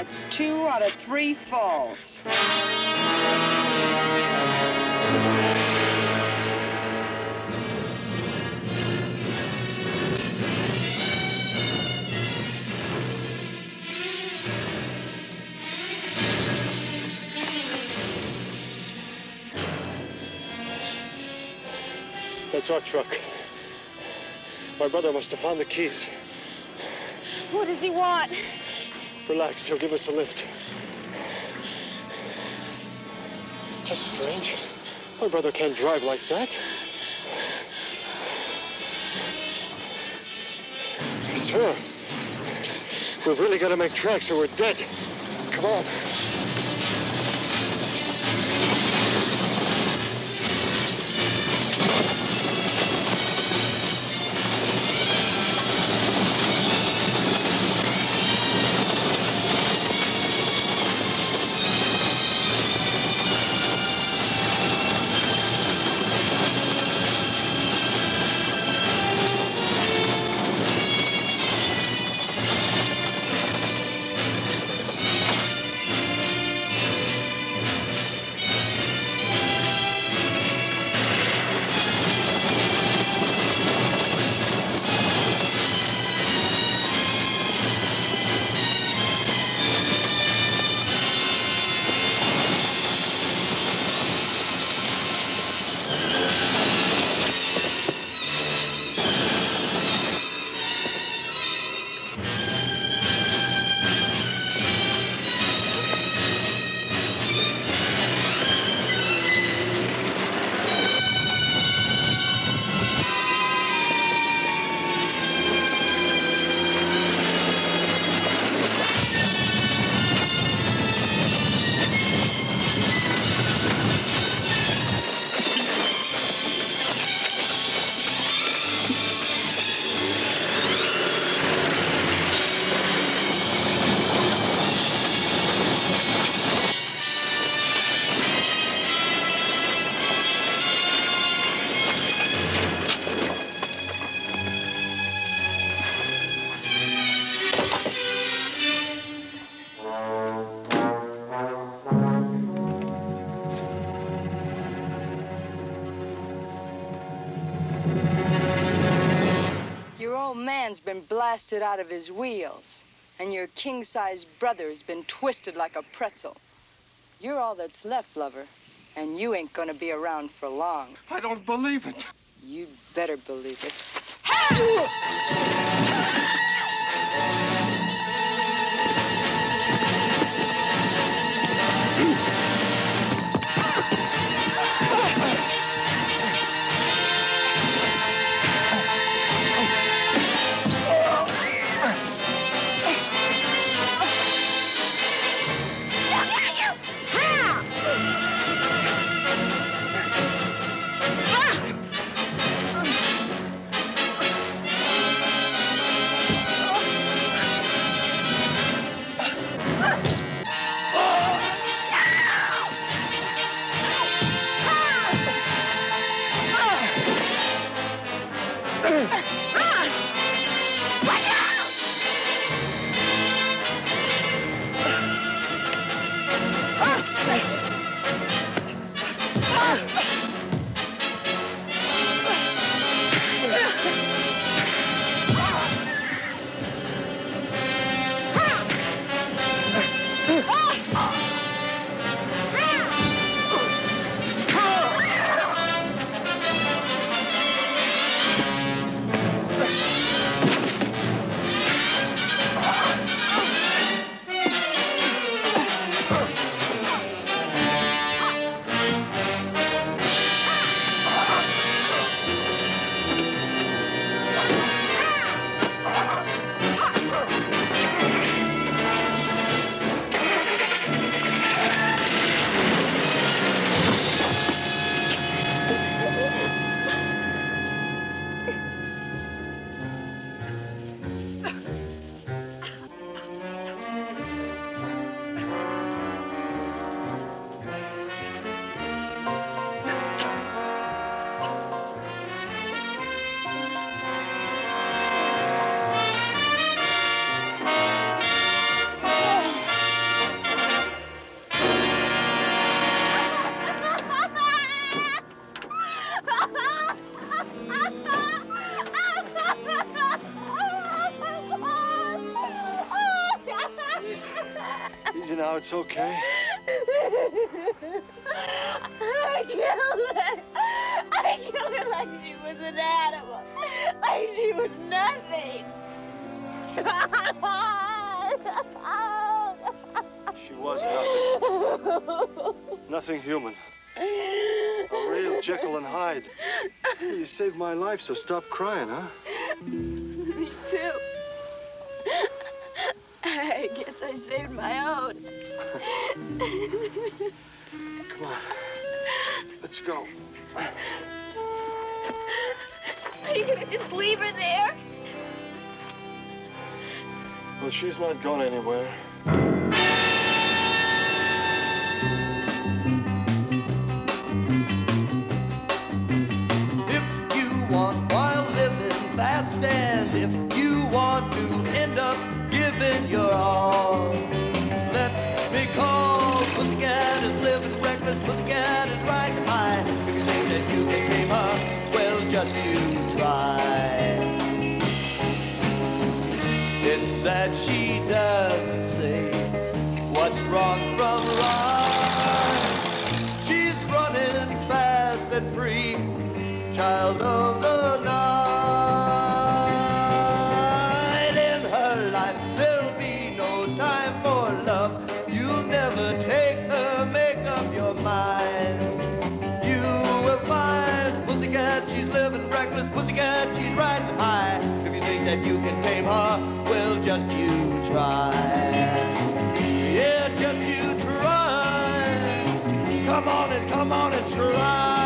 That's 2 out of 3 falls. That's our truck. My brother must have found the keys. What does he want? Relax, he'll give us a lift. That's strange. My brother can't drive like that. It's her. We've really got to make tracks or we're dead. Come on. Man's been blasted out of his wheels, and your king-sized brother's been twisted like a pretzel. You're all that's left, lover, and you ain't gonna be around for long. I don't believe it. You'd better believe it. it's okay. I killed her. I killed her like she was an animal. Like she was nothing. She was nothing. Nothing human. A real Jekyll and Hyde. You saved my life, so stop crying, huh? Me too. I guess I saved my own. Come on. Let's go. Are you gonna just leave her there? Well, she's not going anywhere. If you want wild living fast, and if you want to end up giving your all, let me call. Pussycat is living reckless, Pussycat is riding high. If you think that you can tame her, well, just you try. It's sad she doesn't say what's wrong from right. She's running fast and free, child of the night. In her life there'll be no time for love. You'll never take her, make up your mind. You will find Pussycat, she's living reckless, Pussycat, she's riding high. If you think that you can tame her, well, just you try. Yeah, just you try. Come on and try.